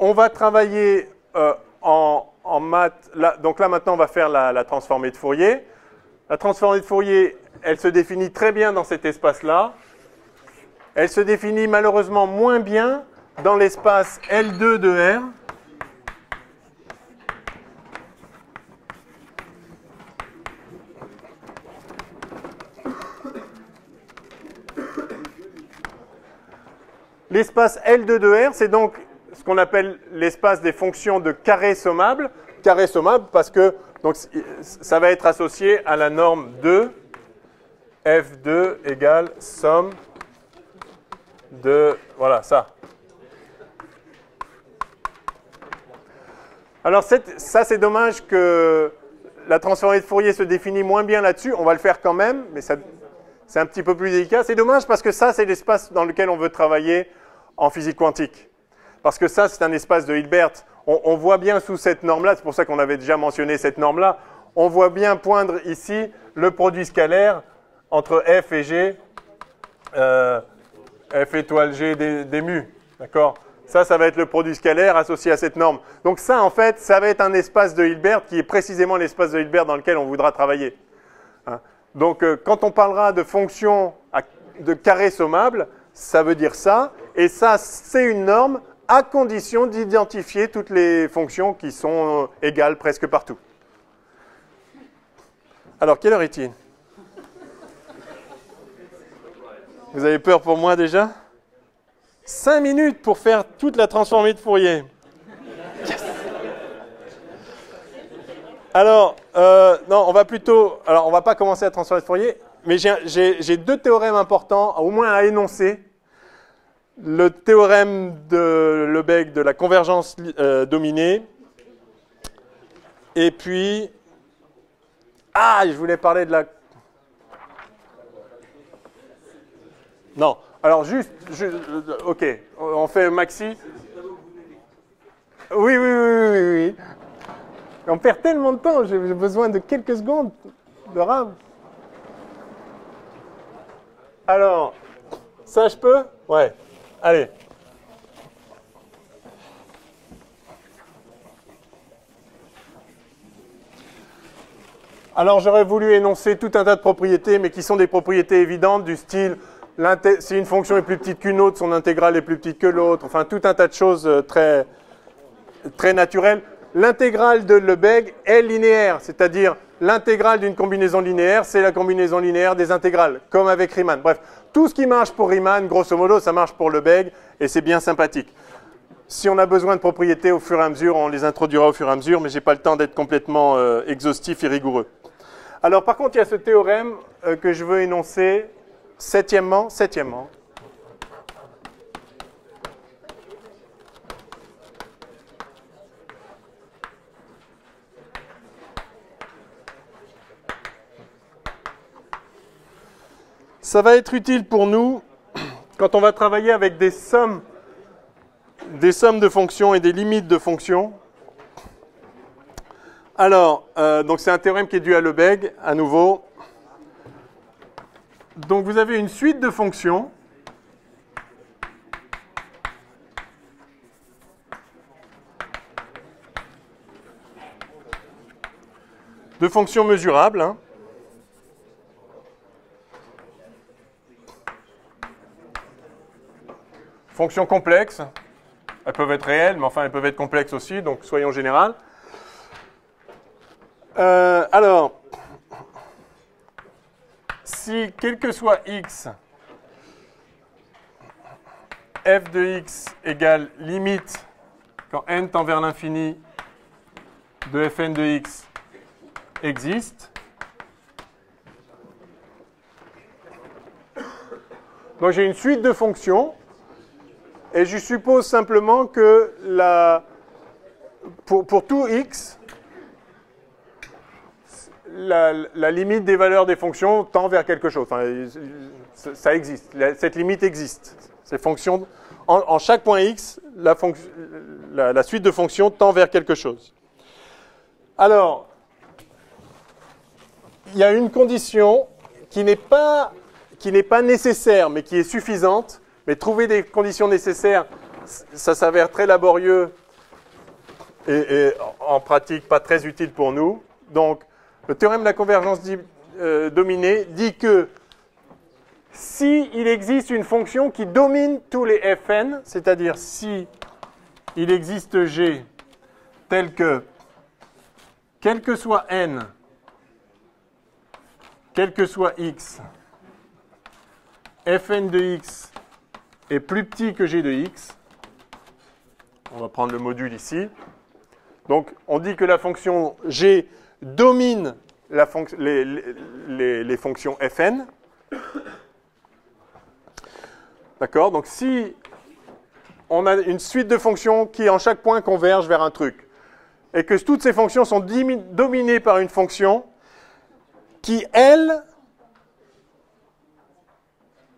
on va travailler en maths. Donc là, maintenant, on va faire la transformée de Fourier. La transformée de Fourier, elle se définit très bien dans cet espace-là. Elle se définit malheureusement moins bien dans l'espace L2 de R. L'espace L2 de R, c'est donc ce qu'on appelle l'espace des fonctions de carré sommable. Carré sommable parce que donc, ça va être associé à la norme 2, F2 égale somme de, voilà, ça. Alors ça, c'est dommage que la transformée de Fourier se définit moins bien là-dessus. On va le faire quand même, mais c'est un petit peu plus délicat. C'est dommage parce que ça, c'est l'espace dans lequel on veut travailler en physique quantique. Parce que ça, c'est un espace de Hilbert. On voit bien sous cette norme-là, c'est pour ça qu'on avait déjà mentionné cette norme-là, on voit bien poindre ici le produit scalaire entre f et g, f étoile g des mu. D'accord ? Ça va être le produit scalaire associé à cette norme. Donc ça, en fait, ça va être un espace de Hilbert qui est précisément l'espace de Hilbert dans lequel on voudra travailler. Hein ? Donc, quand on parlera de fonctions de carré sommable, ça veut dire ça. Et ça, c'est une norme à condition d'identifier toutes les fonctions qui sont égales presque partout. Alors, quelle heure est-il ? Vous avez peur pour moi déjà ? 5 minutes pour faire toute la transformée de Fourier. Yes. Alors, non, on va plutôt... Alors, on ne va pas commencer à transformer de Fourier, mais j'ai deux théorèmes importants, au moins à énoncer. Le théorème de Lebesgue de la convergence dominée. Et puis... Ah, je voulais parler de la... Non, alors juste... ok, on fait maxi. Oui. On perd tellement de temps, j'ai besoin de quelques secondes de RAM. Alors, ça je peux ? Ouais, allez. Alors j'aurais voulu énoncer tout un tas de propriétés, mais qui sont des propriétés évidentes du style si une fonction est plus petite qu'une autre, son intégrale est plus petite que l'autre, enfin tout un tas de choses très, très naturelles. L'intégrale de Lebesgue est linéaire, c'est-à-dire l'intégrale d'une combinaison linéaire, c'est la combinaison linéaire des intégrales, comme avec Riemann. Bref, tout ce qui marche pour Riemann, grosso modo, ça marche pour Lebesgue, et c'est bien sympathique. Si on a besoin de propriétés au fur et à mesure, on les introduira au fur et à mesure, mais je n'ai pas le temps d'être complètement exhaustif et rigoureux. Alors par contre, il y a ce théorème que je veux énoncer septièmement. Ça va être utile pour nous quand on va travailler avec des sommes de fonctions et des limites de fonctions. Alors, donc c'est un théorème qui est dû à Lebesgue, à nouveau. Donc vous avez une suite de fonctions. De fonctions mesurables. Hein. Fonctions complexes. Elles peuvent être réelles, mais enfin elles peuvent être complexes aussi, donc soyons général. Alors, si quel que soit x, f de x égale limite, quand n tend vers l'infini, de fn de x existe, donc j'ai une suite de fonctions, et je suppose simplement que pour tout x, la limite des valeurs des fonctions tend vers quelque chose. Enfin, ça existe. Cette limite existe. Ces fonctions, en chaque point x, la suite de fonctions tend vers quelque chose. Alors, il y a une condition qui n'est pas nécessaire, mais qui est suffisante. Mais trouver des conditions nécessaires, ça s'avère très laborieux et en pratique pas très utile pour nous. Donc, le théorème de la convergence dominée dit que si il existe une fonction qui domine tous les fn, c'est-à-dire si il existe g tel que, quel que soit n, quel que soit x, fn de x est plus petit que g de x, on va prendre le module ici, donc on dit que la fonction g domine les fonctions fn. D'accord? Donc si on a une suite de fonctions qui en chaque point convergent vers un truc, et que toutes ces fonctions sont dominées par une fonction qui, elle,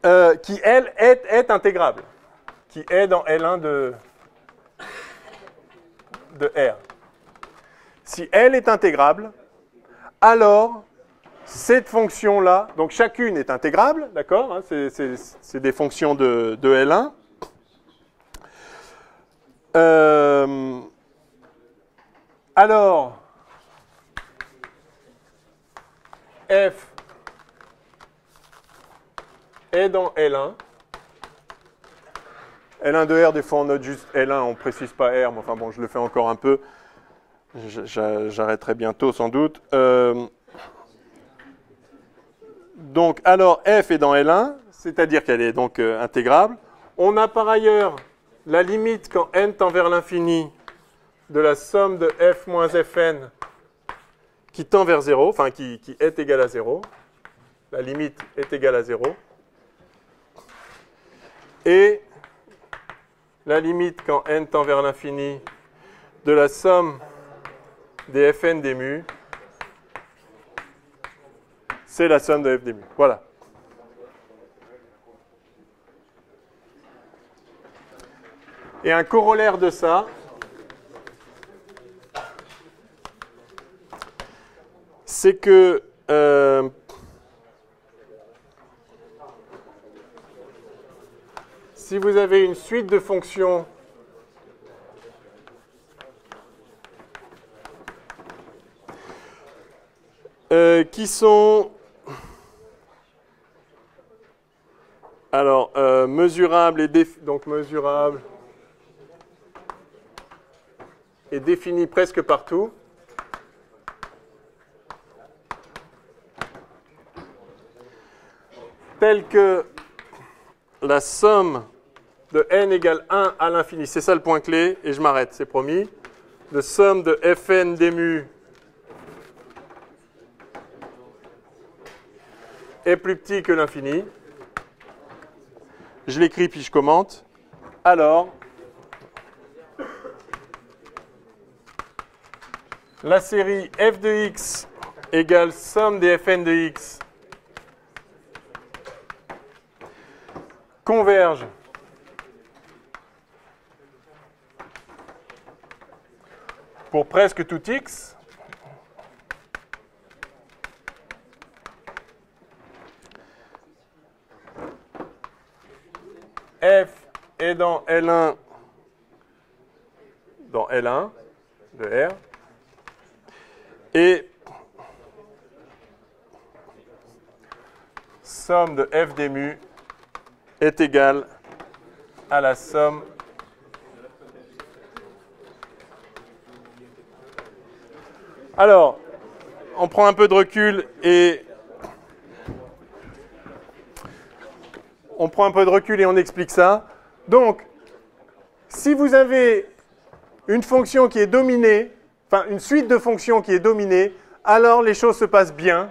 est intégrable, qui est dans L1 de R. Si elle est intégrable, alors cette fonction-là, donc chacune est intégrable, d'accord, hein, c'est des fonctions de L1. Alors, f est dans L1. L1 de R, des fois on note juste L1, on ne précise pas R, mais enfin bon, je le fais encore un peu. J'arrêterai bientôt sans doute. Donc, alors f est dans L1, c'est-à-dire qu'elle est donc intégrable. On a par ailleurs la limite quand n tend vers l'infini de la somme de f moins fn qui tend vers 0, enfin qui est égale à 0. La limite est égale à 0. Et la limite quand n tend vers l'infini de la somme des fn des mu, c'est la somme de f des mu. Voilà. Et un corollaire de ça, c'est que si vous avez une suite de fonctions qui sont mesurables et définies presque partout, telle que la somme de n égale 1 à l'infini, c'est ça le point clé, et je m'arrête, c'est promis, de somme de fn des mu est plus petit que l'infini, je l'écris puis je commente, alors la série f de x égale somme des fn de x converge pour presque tout x f est dans L1 de R et somme de f des mu est égale à la somme Alors, on prend un peu de recul et on explique ça. Donc, si vous avez une fonction qui est dominée, enfin une suite de fonctions qui est dominée, alors les choses se passent bien.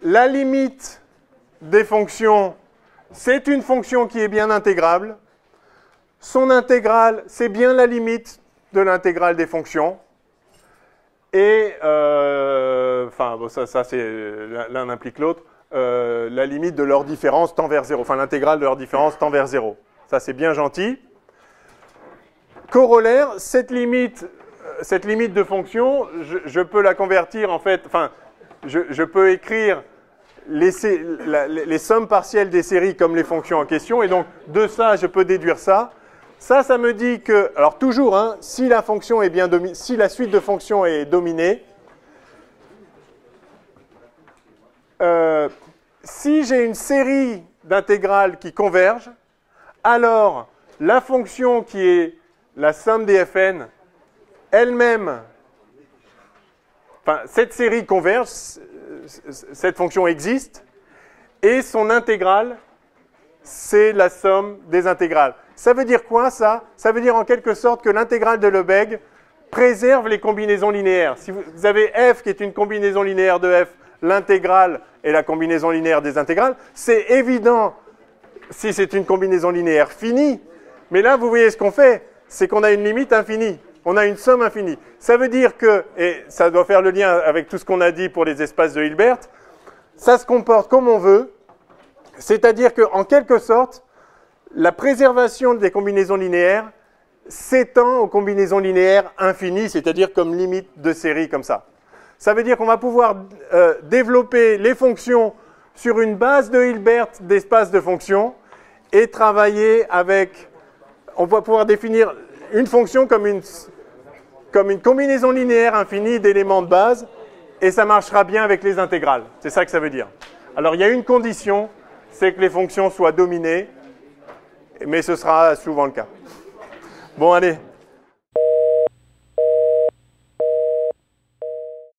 La limite des fonctions, c'est une fonction qui est bien intégrable. Son intégrale, c'est bien la limite de l'intégrale des fonctions. Et, ça c'est l'un implique l'autre, la limite de leur différence tend vers 0, enfin l'intégrale de leur différence tend vers 0. Ça c'est bien gentil. Corollaire, cette limite de fonction, je peux la convertir en fait, je peux écrire les sommes partielles des séries comme les fonctions en question, et donc de ça je peux déduire ça. Ça me dit que, alors toujours, hein, si la fonction est bien si la suite de fonctions est dominée, si j'ai une série d'intégrales qui convergent, alors la fonction qui est la somme des fn elle-même, cette série converge, cette fonction existe, et son intégrale, c'est la somme des intégrales. Ça veut dire quoi, ça? Ça veut dire en quelque sorte que l'intégrale de Lebesgue préserve les combinaisons linéaires. Si vous avez f qui est une combinaison linéaire de f, l'intégrale est la combinaison linéaire des intégrales, c'est évident si c'est une combinaison linéaire finie. Mais là, vous voyez ce qu'on fait, c'est qu'on a une limite infinie, on a une somme infinie. Ça veut dire que, et ça doit faire le lien avec tout ce qu'on a dit pour les espaces de Hilbert, ça se comporte comme on veut, c'est-à-dire qu'en quelque sorte, la préservation des combinaisons linéaires s'étend aux combinaisons linéaires infinies, c'est-à-dire comme limite de série comme ça. Ça veut dire qu'on va pouvoir développer les fonctions sur une base de Hilbert d'espace de fonctions et travailler avec... On va pouvoir définir une fonction comme une combinaison linéaire infinie d'éléments de base et ça marchera bien avec les intégrales. C'est ça que ça veut dire. Alors il y a une condition, c'est que les fonctions soient dominées, mais ce sera souvent le cas. Bon, allez.